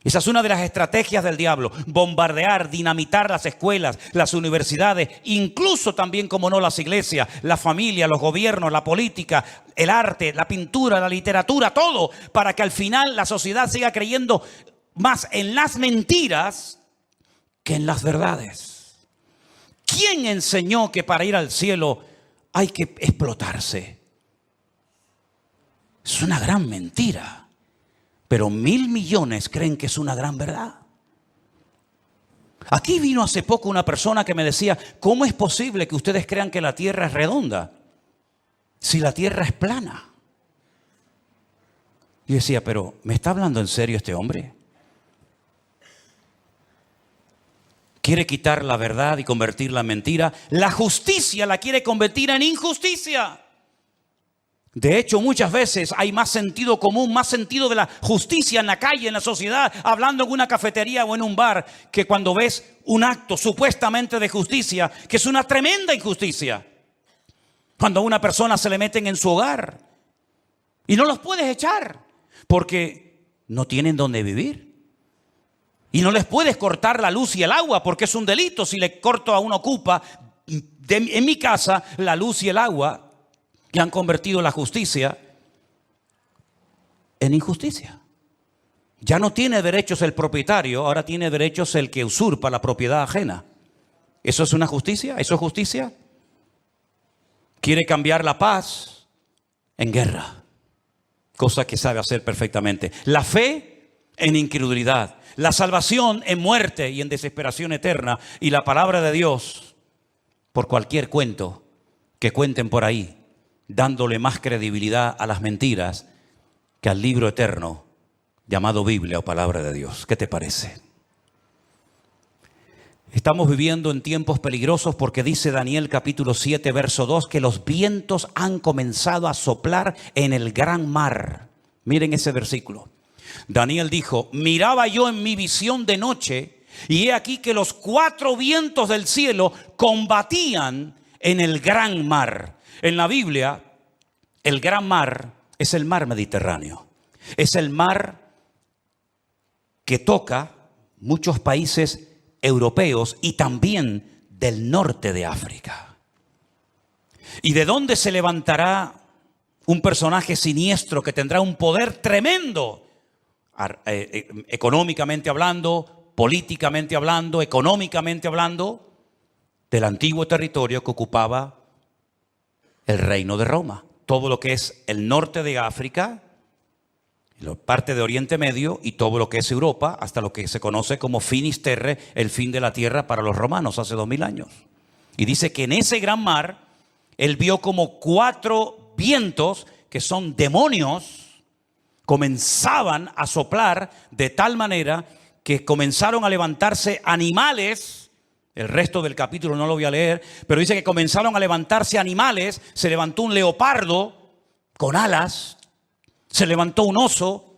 Esa es una de las estrategias del diablo, bombardear, dinamitar las escuelas, las universidades, incluso también, como no, las iglesias, la familia, los gobiernos, la política, el arte, la pintura, la literatura, todo, para que al final la sociedad siga creyendo más en las mentiras que en las verdades. ¿Quién enseñó que para ir al cielo hay que explotarse? Es una gran mentira. Pero 1.000 millones creen que es una gran verdad. Aquí vino hace poco una persona que me decía, ¿cómo es posible que ustedes crean que la tierra es redonda si la tierra es plana? Y decía, pero ¿me está hablando en serio este hombre? Quiere quitar la verdad y convertirla en mentira. La justicia la quiere convertir en injusticia. De hecho, muchas veces hay más sentido común, más sentido de la justicia en la calle, en la sociedad, hablando en una cafetería o en un bar, que cuando ves un acto supuestamente de justicia, que es una tremenda injusticia. Cuando a una persona se le meten en su hogar y no los puedes echar porque no tienen dónde vivir. Y no les puedes cortar la luz y el agua porque es un delito si le corto a un ocupa en mi casa la luz y el agua. Que han convertido la justicia en injusticia. Ya no tiene derechos el propietario, ahora tiene derechos el que usurpa la propiedad ajena. ¿Eso es una justicia? ¿Eso es justicia? Quiere cambiar la paz en guerra, cosa que sabe hacer perfectamente. La fe en incredulidad, la salvación en muerte y en desesperación eterna, y la palabra de Dios por cualquier cuento que cuenten por ahí, dándole más credibilidad a las mentiras que al libro eterno llamado Biblia o palabra de Dios. ¿Qué te parece? Estamos viviendo en tiempos peligrosos porque dice Daniel capítulo 7 verso 2 que los vientos han comenzado a soplar en el gran mar. Miren ese versículo. Daniel dijo, miraba yo en mi visión de noche y he aquí que los 4 vientos del cielo combatían en el gran mar. En la Biblia, el gran mar es el mar Mediterráneo. Es el mar que toca muchos países europeos y también del norte de África. ¿Y de dónde se levantará un personaje siniestro que tendrá un poder tremendo? Económicamente hablando, políticamente hablando, económicamente hablando, del antiguo territorio que ocupaba el reino de Roma. Todo lo que es el norte de África, la parte de Oriente Medio y todo lo que es Europa, hasta lo que se conoce como finis terrae, el fin de la tierra para los romanos hace 2000 años. Y dice que en ese gran mar, él vio como 4 vientos, que son demonios, comenzaban a soplar de tal manera que comenzaron a levantarse animales. El resto del capítulo no lo voy a leer, pero dice que comenzaron a levantarse animales. Se levantó un leopardo con alas, se levantó un oso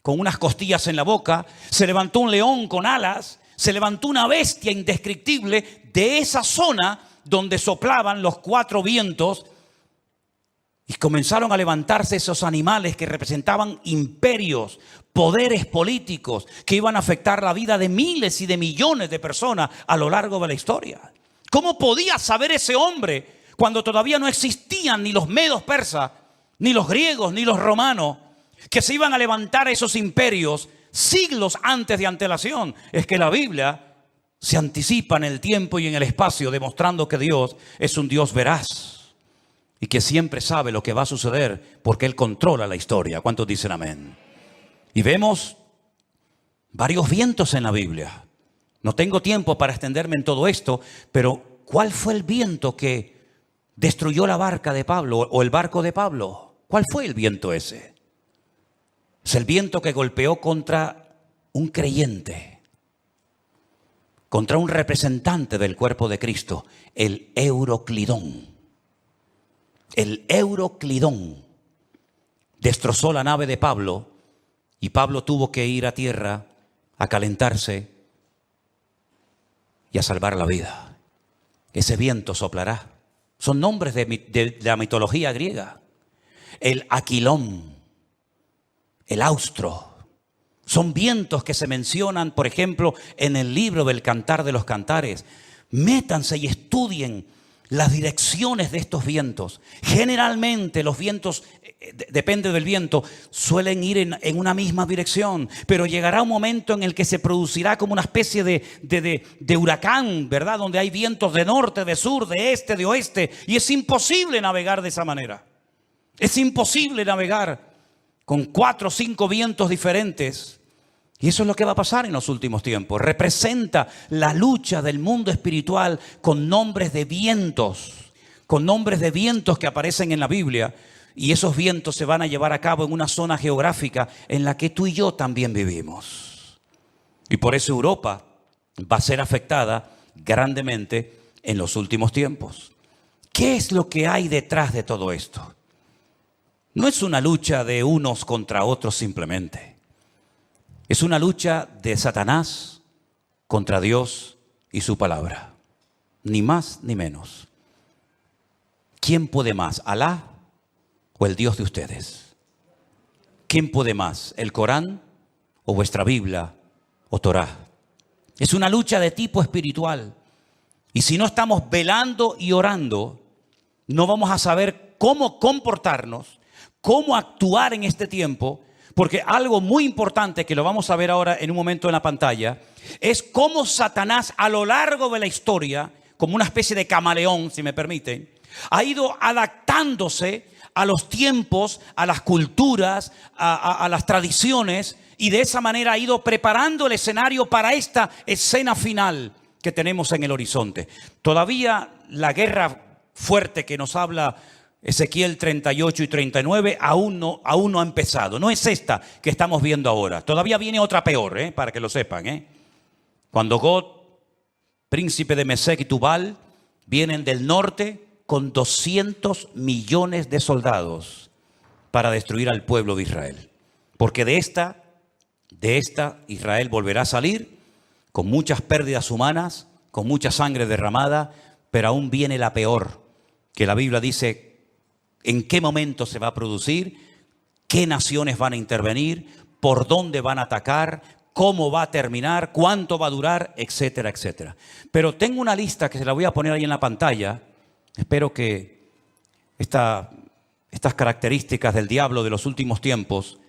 con unas costillas en la boca, se levantó un león con alas, se levantó una bestia indescriptible de esa zona donde soplaban los 4 vientos. Y comenzaron a levantarse esos animales que representaban imperios, poderes políticos que iban a afectar la vida de miles y de millones de personas a lo largo de la historia. ¿Cómo podía saber ese hombre cuando todavía no existían ni los medos persas, ni los griegos, ni los romanos, que se iban a levantar esos imperios siglos antes de antelación? Es que la Biblia se anticipa en el tiempo y en el espacio, demostrando que Dios es un Dios veraz y que siempre sabe lo que va a suceder porque Él controla la historia. ¿Cuántos dicen amén? Y vemos varios vientos en la Biblia. No tengo tiempo para extenderme en todo esto, pero ¿cuál fue el viento que destruyó la barca de Pablo o el barco de Pablo? ¿Cuál fue el viento ese? Es el viento que golpeó contra un creyente, contra un representante del cuerpo de Cristo, el Euroclidón. El Euroclidón destrozó la nave de Pablo y Pablo tuvo que ir a tierra a calentarse y a salvar la vida. Ese viento soplará. Son nombres de la mitología griega. El Aquilón, el Austro. Son vientos que se mencionan, por ejemplo, en el libro del Cantar de los Cantares. Métanse y estudien las direcciones de estos vientos. Generalmente los vientos, depende del viento, suelen ir en una misma dirección, pero llegará un momento en el que se producirá como una especie de huracán, ¿verdad? Donde hay vientos de norte, de sur, de este, de oeste, y es imposible navegar de esa manera. Es imposible navegar con 4 o 5 vientos diferentes. Y eso es lo que va a pasar en los últimos tiempos. Representa la lucha del mundo espiritual con nombres de vientos que aparecen en la Biblia. Y esos vientos se van a llevar a cabo en una zona geográfica en la que tú y yo también vivimos. Y por eso Europa va a ser afectada grandemente en los últimos tiempos. ¿Qué es lo que hay detrás de todo esto? No es una lucha de unos contra otros simplemente. Es una lucha de Satanás contra Dios y su palabra. Ni más ni menos. ¿Quién puede más? ¿Alá o el Dios de ustedes? ¿Quién puede más? ¿El Corán o vuestra Biblia o Torá? Es una lucha de tipo espiritual. Y si no estamos velando y orando, no vamos a saber cómo comportarnos, cómo actuar en este tiempo. Porque algo muy importante, que lo vamos a ver ahora en un momento en la pantalla, es cómo Satanás a lo largo de la historia, como una especie de camaleón, si me permiten, ha ido adaptándose a los tiempos, a las culturas, a las tradiciones, y de esa manera ha ido preparando el escenario para esta escena final que tenemos en el horizonte. Todavía la guerra fuerte que nos habla Ezequiel 38 y 39 aún no ha empezado. No es esta que estamos viendo ahora. Todavía viene otra peor, para que lo sepan. Cuando Gog, príncipe de Mesec y Tubal, vienen del norte con 200 millones de soldados para destruir al pueblo de Israel. Porque de esta Israel volverá a salir con muchas pérdidas humanas, con mucha sangre derramada, pero aún viene la peor, que la Biblia dice en qué momento se va a producir, qué naciones van a intervenir, por dónde van a atacar, cómo va a terminar, cuánto va a durar, etcétera, etcétera. Pero tengo una lista que se la voy a poner ahí en la pantalla. Espero que estas características del diablo de los últimos tiempos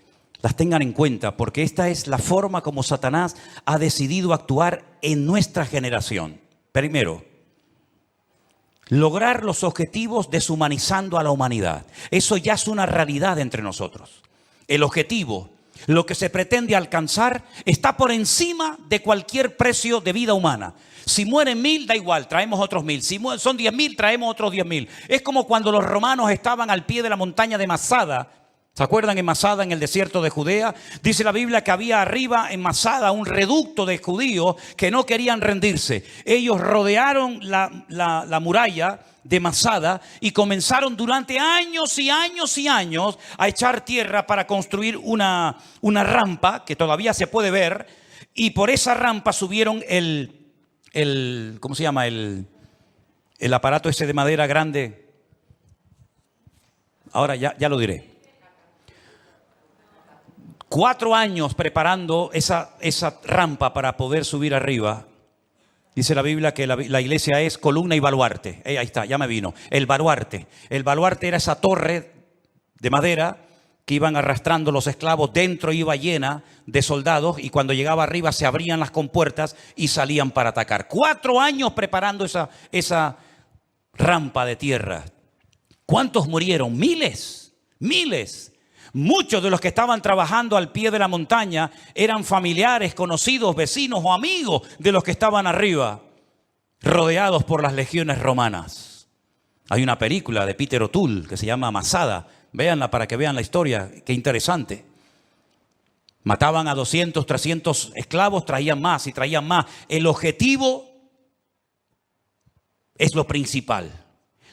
las tengan en cuenta, porque esta es la forma como Satanás ha decidido actuar en nuestra generación. Primero, lograr los objetivos deshumanizando a la humanidad. Eso ya es una realidad entre nosotros. El objetivo, lo que se pretende alcanzar, está por encima de cualquier precio de vida humana. Si mueren 1000, da igual, traemos otros 1000. Si son 10.000, traemos otros 10.000. Es como cuando los romanos estaban al pie de la montaña de Masada. ¿Se acuerdan en Masada, en el desierto de Judea? Dice la Biblia que había arriba en Masada un reducto de judíos que no querían rendirse. Ellos rodearon la muralla de Masada y comenzaron durante años y años y años a echar tierra para construir una rampa que todavía se puede ver, y por esa rampa subieron ¿cómo se llama? El aparato ese de madera grande. ahora ya lo diré. 4 años preparando esa rampa para poder subir arriba. Dice la Biblia que la iglesia es columna y baluarte. Ahí está, ya me vino. El baluarte. El baluarte era esa torre de madera que iban arrastrando los esclavos. Dentro iba llena de soldados y cuando llegaba arriba se abrían las compuertas y salían para atacar. 4 años preparando esa rampa de tierra. ¿Cuántos murieron? Miles. Muchos de los que estaban trabajando al pie de la montaña eran familiares, conocidos, vecinos o amigos de los que estaban arriba, rodeados por las legiones romanas. Hay una película de Peter O'Toole que se llama Masada. Véanla para que vean la historia. Qué interesante. Mataban a 200, 300 esclavos, traían más y traían más. El objetivo es lo principal.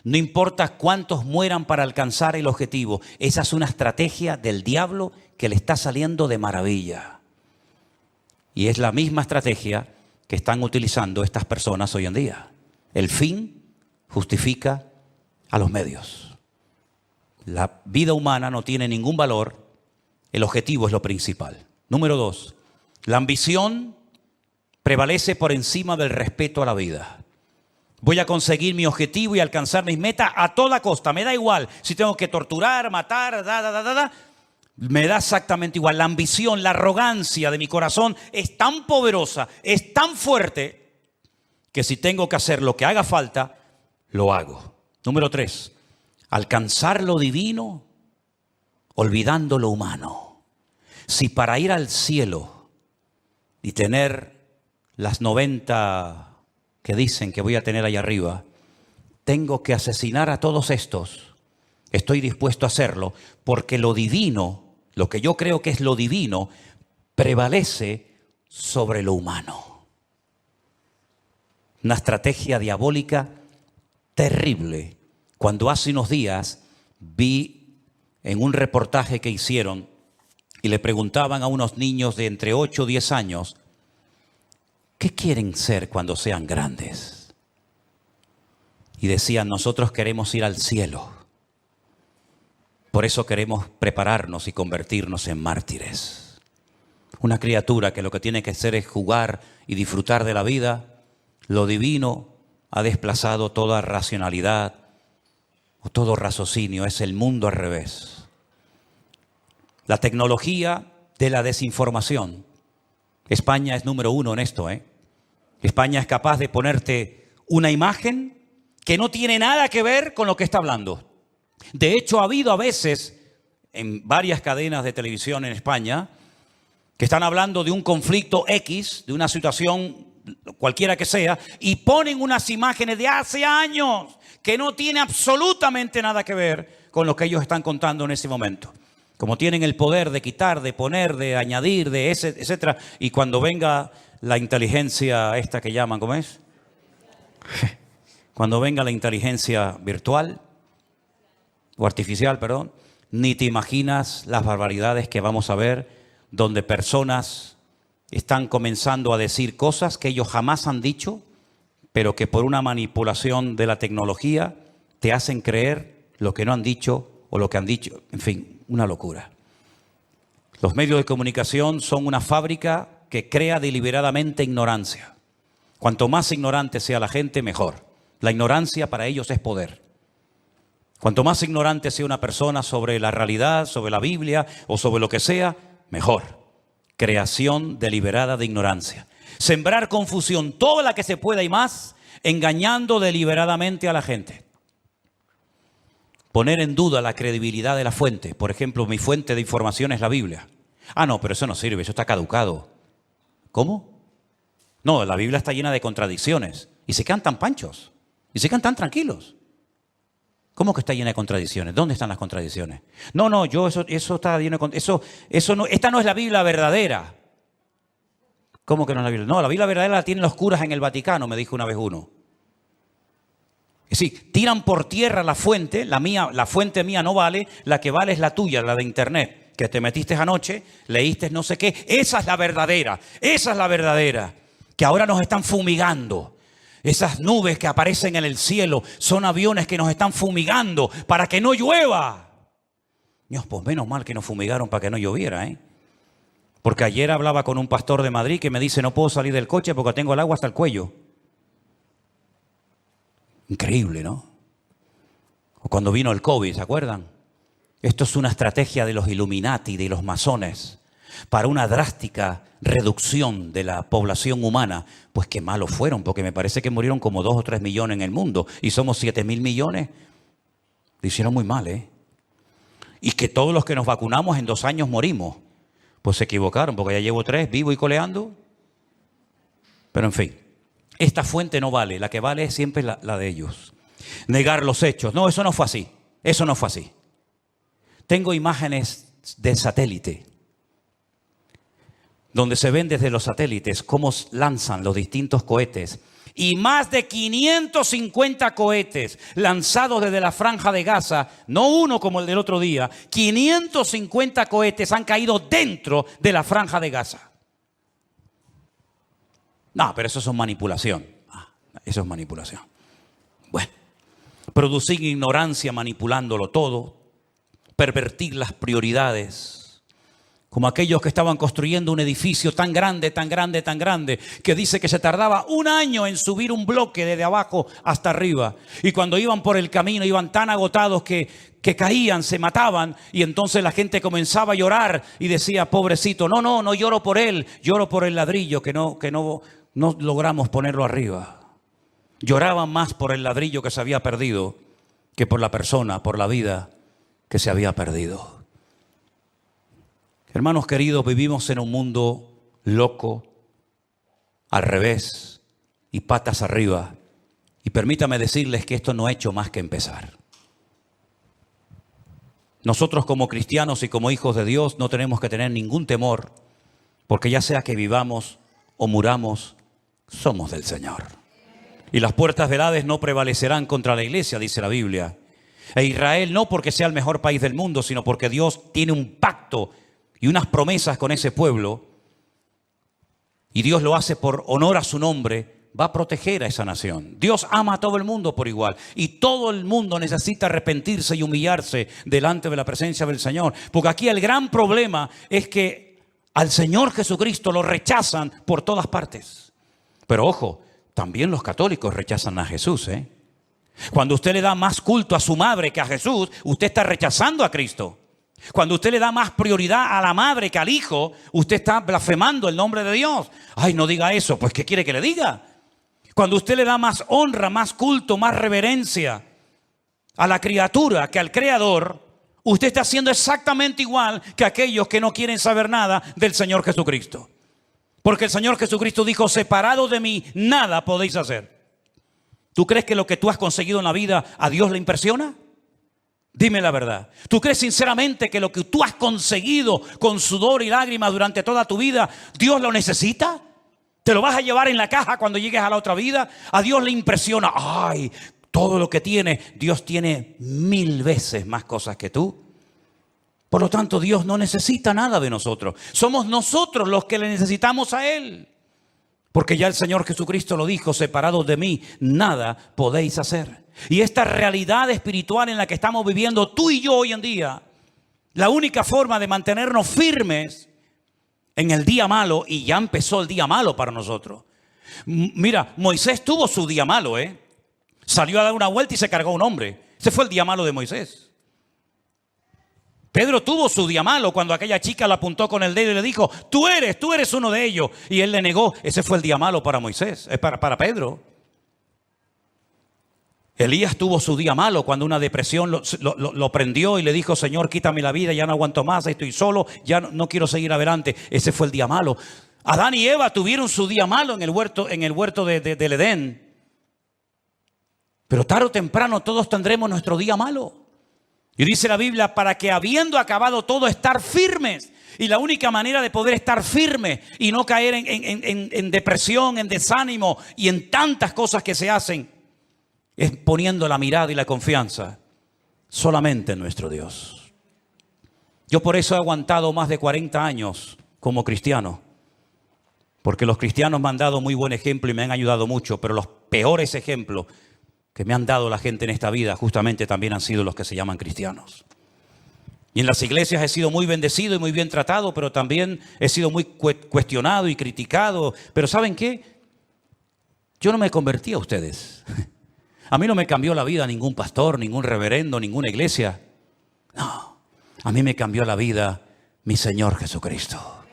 No importa cuántos mueran para alcanzar el objetivo. Esa es una estrategia del diablo que le está saliendo de maravilla. Y es la misma estrategia que están utilizando estas personas hoy en día. El fin justifica a los medios. La vida humana no tiene ningún valor. El objetivo es lo principal. Número 2. La ambición prevalece por encima del respeto a la vida. Voy a conseguir mi objetivo y alcanzar mis metas a toda costa. Me da igual si tengo que torturar, matar, me da exactamente igual. La ambición, la arrogancia de mi corazón es tan poderosa, es tan fuerte, que si tengo que hacer lo que haga falta, lo hago. Número 3. Alcanzar lo divino, olvidando lo humano. Si para ir al cielo y tener las 90... que dicen que voy a tener ahí arriba, tengo que asesinar a todos estos, estoy dispuesto a hacerlo, porque lo divino, lo que yo creo que es lo divino, prevalece sobre lo humano. Una estrategia diabólica terrible. Cuando hace unos días vi en un reportaje que hicieron y le preguntaban a unos niños de entre 8 o 10 años, ¿qué quieren ser cuando sean grandes? Y decían, nosotros queremos ir al cielo. Por eso queremos prepararnos y convertirnos en mártires. Una criatura que lo que tiene que hacer es jugar y disfrutar de la vida. Lo divino ha desplazado toda racionalidad o todo raciocinio. Es el mundo al revés. La tecnología de la desinformación. España es número 1 en esto, España es capaz de ponerte una imagen que no tiene nada que ver con lo que está hablando. De hecho, ha habido a veces en varias cadenas de televisión en España que están hablando de un conflicto X, de una situación cualquiera que sea, y ponen unas imágenes de hace años que no tiene absolutamente nada que ver con lo que ellos están contando en ese momento. Como tienen el poder de quitar, de poner, de añadir, de etcétera, y cuando venga la inteligencia esta que llaman, ¿cómo es? Cuando venga la inteligencia virtual o artificial, perdón, ni te imaginas las barbaridades que vamos a ver, donde personas están comenzando a decir cosas que ellos jamás han dicho, pero que por una manipulación de la tecnología te hacen creer lo que no han dicho o lo que han dicho. En fin, una locura. Los medios de comunicación son una fábrica que crea deliberadamente ignorancia. Cuanto más ignorante sea la gente, mejor. La ignorancia para ellos es poder. Cuanto más ignorante sea una persona sobre la realidad, sobre la Biblia o sobre lo que sea, mejor. Creación deliberada de ignorancia. Sembrar confusión, toda la que se pueda y más, engañando deliberadamente a la gente. Poner en duda la credibilidad de la fuente. Por ejemplo, mi fuente de información es la Biblia. Ah, no, pero eso no sirve, eso está caducado. ¿Cómo? No, la Biblia está llena de contradicciones. Y se quedan tan panchos. Y se quedan tan tranquilos. ¿Cómo que está llena de contradicciones? ¿Dónde están las contradicciones? No, eso está lleno de eso no, esta no es la Biblia verdadera. ¿Cómo que no es la Biblia? No, la Biblia verdadera la tienen los curas en el Vaticano, me dijo una vez uno. Es decir, tiran por tierra la fuente, la fuente mía no vale, la que vale es la tuya, la de internet. Que te metiste anoche, leíste no sé qué, esa es la verdadera, que ahora nos están fumigando. Esas nubes que aparecen en el cielo son aviones que nos están fumigando para que no llueva. Dios, pues menos mal que nos fumigaron para que no lloviera, ¿eh? Porque ayer hablaba con un pastor de Madrid que me dice, no puedo salir del coche porque tengo el agua hasta el cuello. Increíble, ¿no? O cuando vino el COVID, ¿se acuerdan? Esto es una estrategia de los Illuminati, de los masones, para una drástica reducción de la población humana. Pues qué malos fueron, porque me parece que murieron como 2 o 3 millones en el mundo y somos 7.000 millones. Lo hicieron muy mal, ¿eh? Y que todos los que nos vacunamos en 2 años morimos. Pues se equivocaron, porque ya llevo 3 vivo y coleando. Pero en fin, esta fuente no vale, la que vale es siempre la de ellos. Negar los hechos. No, eso no fue así. Eso no fue así. Tengo imágenes de satélite, donde se ven desde los satélites cómo lanzan los distintos cohetes. Y más de 550 cohetes lanzados desde la Franja de Gaza, no uno como el del otro día, 550 cohetes han caído dentro de la Franja de Gaza. No, pero eso es manipulación. Eso es manipulación. Bueno, producir ignorancia manipulándolo todo, pervertir las prioridades. Como aquellos que estaban construyendo un edificio tan grande, tan grande, tan grande, que dice que se tardaba 1 año en subir un bloque desde abajo hasta arriba. Y cuando iban por el camino iban tan agotados que caían, se mataban. Y entonces la gente comenzaba a llorar y decía, pobrecito, no lloro por él, lloro por el ladrillo que no logramos ponerlo arriba. Lloraban más por el ladrillo que se había perdido que por la persona, por la vida que se había perdido. Hermanos queridos, vivimos en un mundo loco, al revés y patas arriba. Y permítame decirles que esto no ha hecho más que empezar. Nosotros como cristianos y como hijos de Dios no tenemos que tener ningún temor, porque ya sea que vivamos o muramos, somos del Señor. Y las puertas del Hades no prevalecerán contra la iglesia, dice la Biblia. E Israel no porque sea el mejor país del mundo, sino porque Dios tiene un pacto y unas promesas con ese pueblo, y Dios lo hace por honor a su nombre, va a proteger a esa nación. Dios ama a todo el mundo por igual, y todo el mundo necesita arrepentirse y humillarse delante de la presencia del Señor. Porque aquí el gran problema es que al Señor Jesucristo lo rechazan por todas partes. Pero ojo, también los católicos rechazan a Jesús, ¿eh? Cuando usted le da más culto a su madre que a Jesús, usted está rechazando a Cristo. Cuando usted le da más prioridad a la madre que al hijo, usted está blasfemando el nombre de Dios. Ay, no diga eso. Pues ¿qué quiere que le diga? Cuando usted le da más honra, más culto, más reverencia a la criatura que al Creador, usted está haciendo exactamente igual que aquellos que no quieren saber nada del Señor Jesucristo. Porque el Señor Jesucristo dijo, separado de mí, nada podéis hacer. ¿Tú crees que lo que tú has conseguido en la vida a Dios le impresiona? Dime la verdad. ¿Tú crees sinceramente que lo que tú has conseguido con sudor y lágrimas durante toda tu vida, Dios lo necesita? ¿Te lo vas a llevar en la caja cuando llegues a la otra vida? A Dios le impresiona. Ay, todo lo que tiene. Dios tiene 1000 veces más cosas que tú. Por lo tanto, Dios no necesita nada de nosotros. Somos nosotros los que le necesitamos a Él. Porque ya el Señor Jesucristo lo dijo, separados de mí, nada podéis hacer. Y esta realidad espiritual en la que estamos viviendo tú y yo hoy en día, la única forma de mantenernos firmes en el día malo, y ya empezó el día malo para nosotros. Mira, Moisés tuvo su día malo, ¿eh? Salió a dar una vuelta y se cargó a un hombre. Ese fue el día malo de Moisés. Pedro tuvo su día malo cuando aquella chica lo apuntó con el dedo y le dijo, tú eres uno de ellos. Y él le negó. Ese fue el día malo para Moisés, para Pedro. Elías tuvo su día malo cuando una depresión lo prendió y le dijo, Señor, quítame la vida, ya no aguanto más, estoy solo, ya no quiero seguir adelante. Ese fue el día malo. Adán y Eva tuvieron su día malo en el huerto del Edén. Pero tarde o temprano todos tendremos nuestro día malo. Y dice la Biblia, para que habiendo acabado todo, estar firmes. Y la única manera de poder estar firme y no caer en depresión, en desánimo y en tantas cosas que se hacen, es poniendo la mirada y la confianza solamente en nuestro Dios. Yo por eso he aguantado más de 40 años como cristiano. Porque los cristianos me han dado muy buen ejemplo y me han ayudado mucho. Pero los peores ejemplos que me han dado la gente en esta vida justamente también han sido los que se llaman cristianos. Y en las iglesias he sido muy bendecido y muy bien tratado, pero también he sido muy cuestionado y criticado. Pero ¿saben qué? Yo no me convertí a ustedes. A mí no me cambió la vida ningún pastor, ningún reverendo, ninguna iglesia. No, a mí me cambió la vida mi Señor Jesucristo.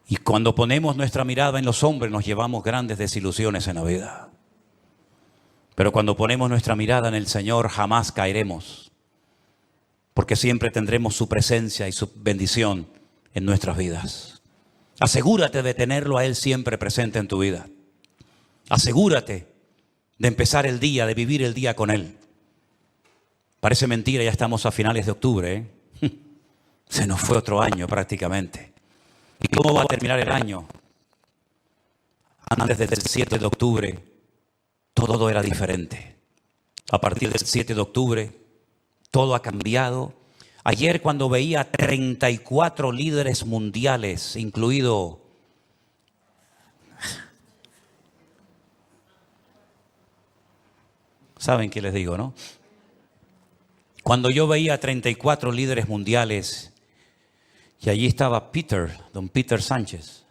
Y cuando ponemos nuestra mirada en los hombres nos llevamos grandes desilusiones en la vida. Pero cuando ponemos nuestra mirada en el Señor jamás caeremos, porque siempre tendremos su presencia y su bendición en nuestras vidas. Asegúrate de tenerlo a Él siempre presente en tu vida. Asegúrate de empezar el día, de vivir el día con Él. Parece mentira, ya estamos a finales de octubre, ¿eh? Se nos fue otro año prácticamente. ¿Y cómo va a terminar el año? Antes del 7 de octubre, todo era diferente. A partir del 7 de octubre, todo ha cambiado. Ayer cuando veía 34 líderes mundiales, incluido... ¿Saben qué les digo, no? Cuando yo veía 34 líderes mundiales y allí estaba don Peter Sánchez,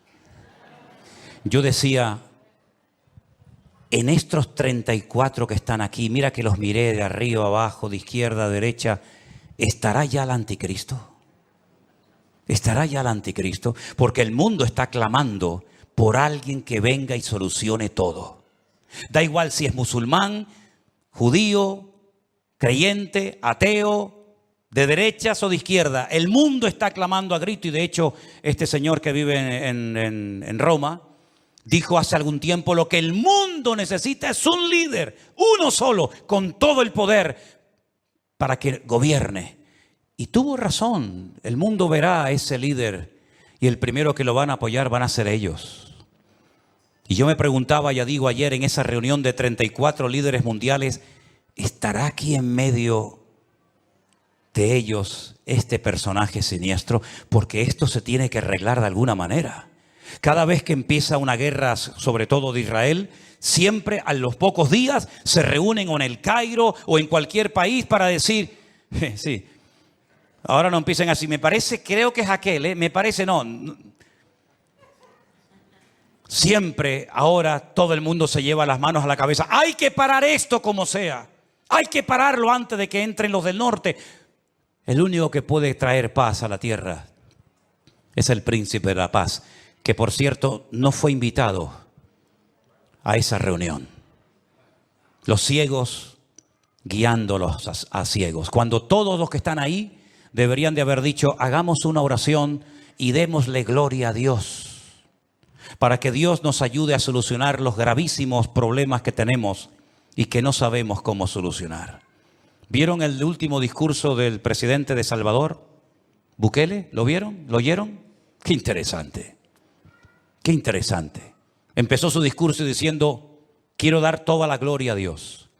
yo decía, en estos 34 que están aquí, mira que los miré de arriba abajo, de izquierda a derecha, ¿estará ya el anticristo? ¿Estará ya el anticristo? Porque el mundo está clamando por alguien que venga y solucione todo. Da igual si es musulmán, judío, creyente, ateo, de derechas o de izquierda. El mundo está clamando a grito y de hecho este señor que vive en Roma dijo hace algún tiempo: lo que el mundo necesita es un líder, uno solo, con todo el poder para que gobierne. Y tuvo razón, el mundo verá a ese líder y el primero que lo van a apoyar van a ser ellos. Y yo me preguntaba, ya digo, ayer en esa reunión de 34 líderes mundiales, ¿estará aquí en medio de ellos este personaje siniestro? Porque esto se tiene que arreglar de alguna manera. Cada vez que empieza una guerra, sobre todo de Israel, siempre a los pocos días se reúnen o en el Cairo o en cualquier país para decir, sí, ahora no empiecen así, me parece, creo que es aquel, me parece, no. Siempre ahora todo el mundo se lleva las manos a la cabeza. Hay que parar esto como sea. Hay que pararlo antes de que entren los del norte. El único que puede traer paz a la tierra es el príncipe de la paz, que por cierto no fue invitado a esa reunión. Los ciegos guiándolos a ciegos. Cuando todos los que están ahí deberían de haber dicho, hagamos una oración y démosle gloria a Dios, para que Dios nos ayude a solucionar los gravísimos problemas que tenemos y que no sabemos cómo solucionar. ¿Vieron el último discurso del presidente de Salvador, Bukele? ¿Lo vieron? ¿Lo oyeron? Qué interesante. Qué interesante. Empezó su discurso diciendo, quiero dar toda la gloria a Dios.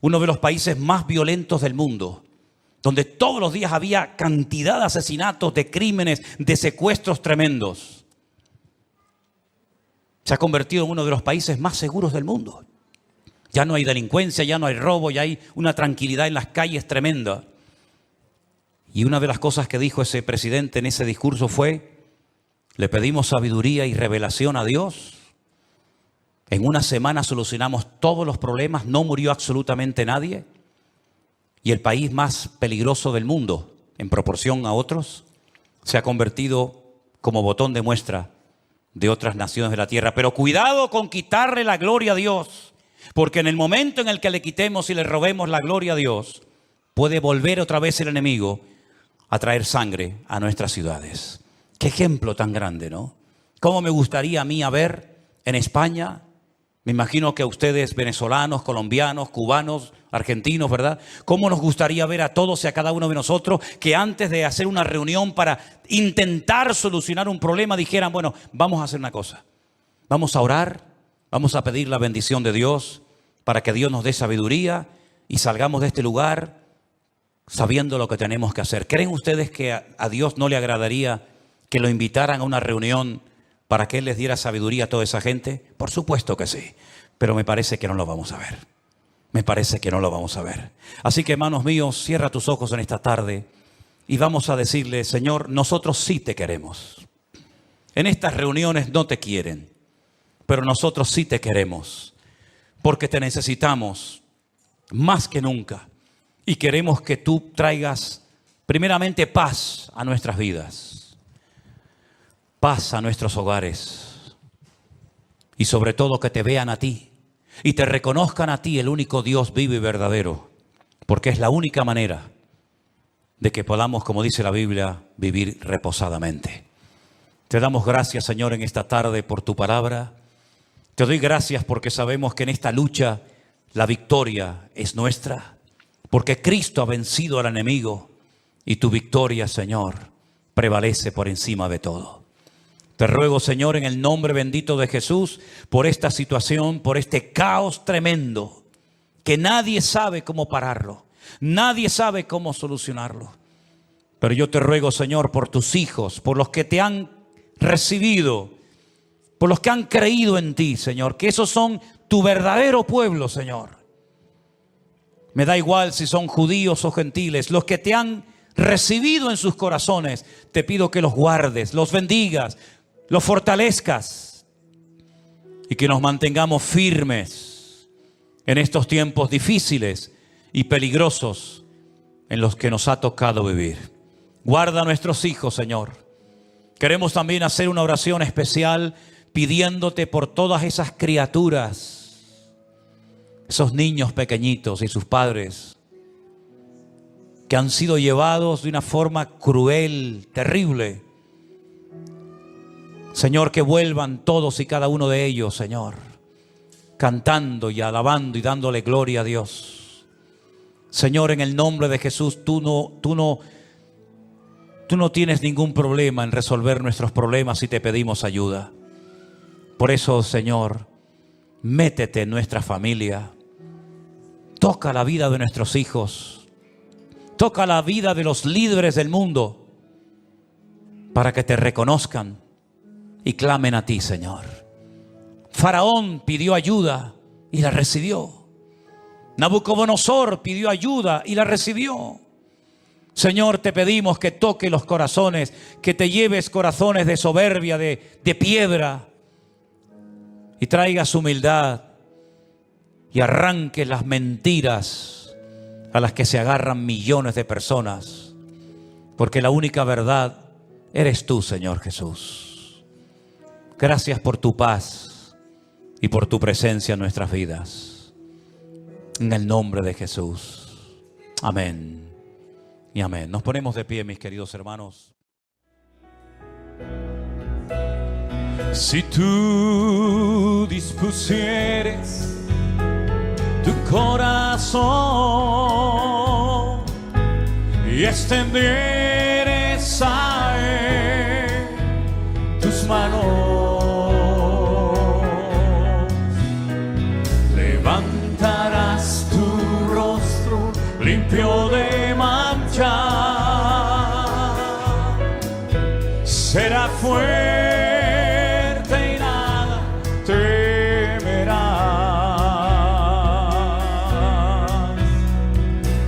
Uno de los países más violentos del mundo, donde todos los días había cantidad de asesinatos, de crímenes, de secuestros tremendos. Se ha convertido en uno de los países más seguros del mundo. Ya no hay delincuencia, ya no hay robo, ya hay una tranquilidad en las calles tremenda. Y una de las cosas que dijo ese presidente en ese discurso fue, le pedimos sabiduría y revelación a Dios. En una semana solucionamos todos los problemas, no murió absolutamente nadie. Y el país más peligroso del mundo, en proporción a otros, se ha convertido como botón de muestra de otras naciones de la tierra. Pero cuidado con quitarle la gloria a Dios, porque en el momento en el que le quitemos y le robemos la gloria a Dios, puede volver otra vez el enemigo a traer sangre a nuestras ciudades. Qué ejemplo tan grande, ¿no? ¿Cómo me gustaría a mí ver en España? Me imagino que a ustedes, venezolanos, colombianos, cubanos, argentinos, ¿verdad? ¿Cómo nos gustaría ver a todos y a cada uno de nosotros que antes de hacer una reunión para intentar solucionar un problema dijeran, bueno, vamos a hacer una cosa. Vamos a orar, vamos a pedir la bendición de Dios para que Dios nos dé sabiduría y salgamos de este lugar sabiendo lo que tenemos que hacer. ¿Creen ustedes que a Dios no le agradaría que lo invitaran a una reunión para que Él les diera sabiduría a toda esa gente? Por supuesto que sí, pero me parece que no lo vamos a ver. me parece que no lo vamos a ver. Así que, hermanos míos, cierra tus ojos en esta tarde y vamos a decirle: Señor, nosotros sí te queremos. En estas reuniones no te quieren, pero nosotros sí te queremos, porque te necesitamos más que nunca. Y queremos que tú traigas primeramente paz a nuestras vidas, paz a nuestros hogares, y sobre todo que te vean a ti y te reconozcan a ti, el único Dios vivo y verdadero, porque es la única manera de que podamos, como dice la Biblia, vivir reposadamente. Te damos gracias, Señor, en esta tarde por tu palabra. Te doy gracias porque sabemos que en esta lucha la victoria es nuestra, porque Cristo ha vencido al enemigo y tu victoria, Señor, prevalece por encima de todo. Te ruego, Señor, en el nombre bendito de Jesús, por esta situación, por este caos tremendo, que nadie sabe cómo pararlo, nadie sabe cómo solucionarlo. Pero yo te ruego, Señor, por tus hijos, por los que te han recibido, por los que han creído en ti, Señor, que esos son tu verdadero pueblo, Señor. Me da igual si son judíos o gentiles, los que te han recibido en sus corazones, te pido que los guardes, los bendigas, los fortalezcas y que nos mantengamos firmes en estos tiempos difíciles y peligrosos en los que nos ha tocado vivir. Guarda a nuestros hijos, Señor. Queremos también hacer una oración especial pidiéndote por todas esas criaturas, esos niños pequeñitos y sus padres que han sido llevados de una forma cruel, terrible. Señor, que vuelvan todos y cada uno de ellos, Señor, cantando y alabando y dándole gloria a Dios. Señor, en el nombre de Jesús, tú no tienes ningún problema en resolver nuestros problemas y te pedimos ayuda. Por eso, Señor, métete en nuestra familia, toca la vida de nuestros hijos, toca la vida de los líderes del mundo, para que te reconozcan y clamen a ti, Señor. Faraón pidió ayuda y la recibió. Nabucodonosor pidió ayuda y la recibió. Señor, te pedimos que toque los corazones, que te lleves corazones de soberbia, de piedra, y traigas humildad y arranques las mentiras a las que se agarran millones de personas, porque la única verdad eres tú, Señor Jesús. Gracias por tu paz y por tu presencia en nuestras vidas. En el nombre de Jesús. Amén y amén. Nos ponemos de pie, mis queridos hermanos. Si tú dispusieres tu corazón y extendieres a él tus manos, levantarás tu rostro limpio de mancha, será fuerte y nada temerás,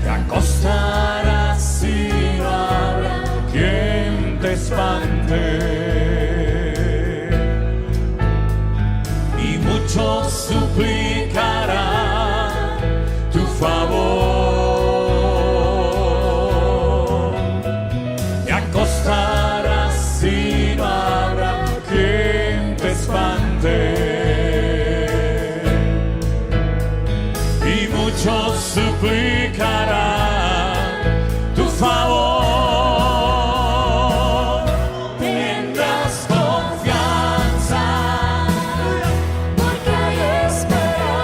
te acostarás y no habrá quien te espante. Muchos suplicarán tu favor, te acostarás y no habrá quien te espante. Y muchos suplicarán tu favor. Tendrás confianza, porque hay esperanza.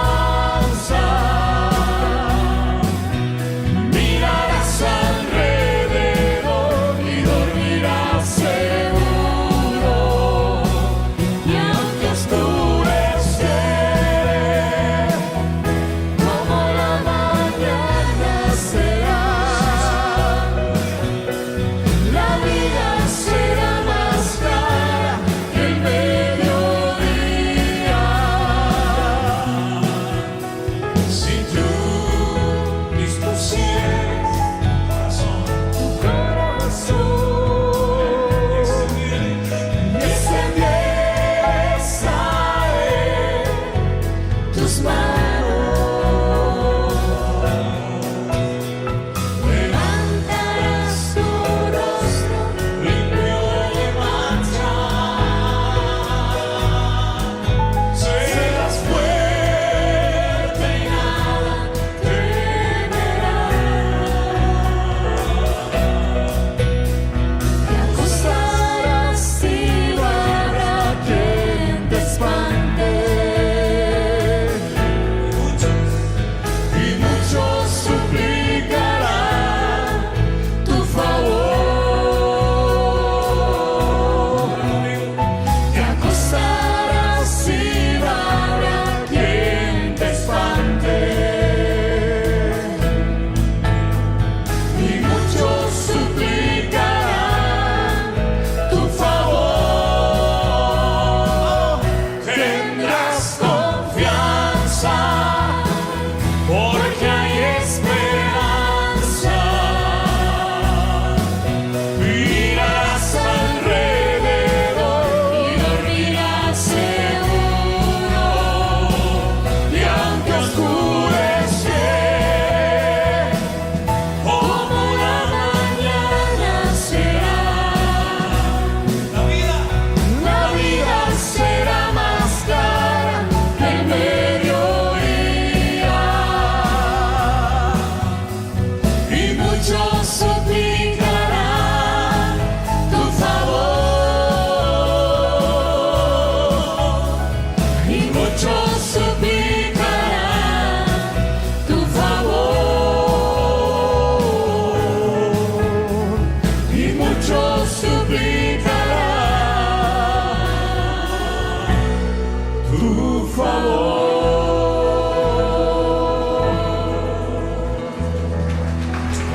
tu favor.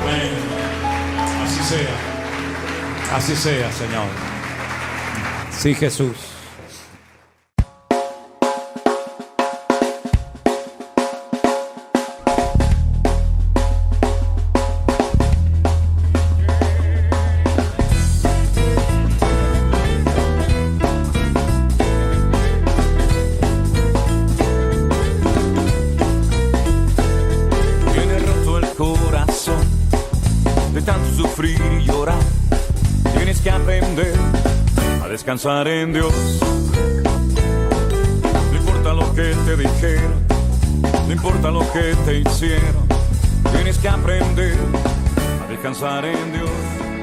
Amén. Así sea. Así sea, Señor. Sí, Jesús. Sufrir y llorar, tienes que aprender a descansar en Dios. No importa lo que te dijeron, no importa lo que te hicieron, tienes que aprender a descansar en Dios.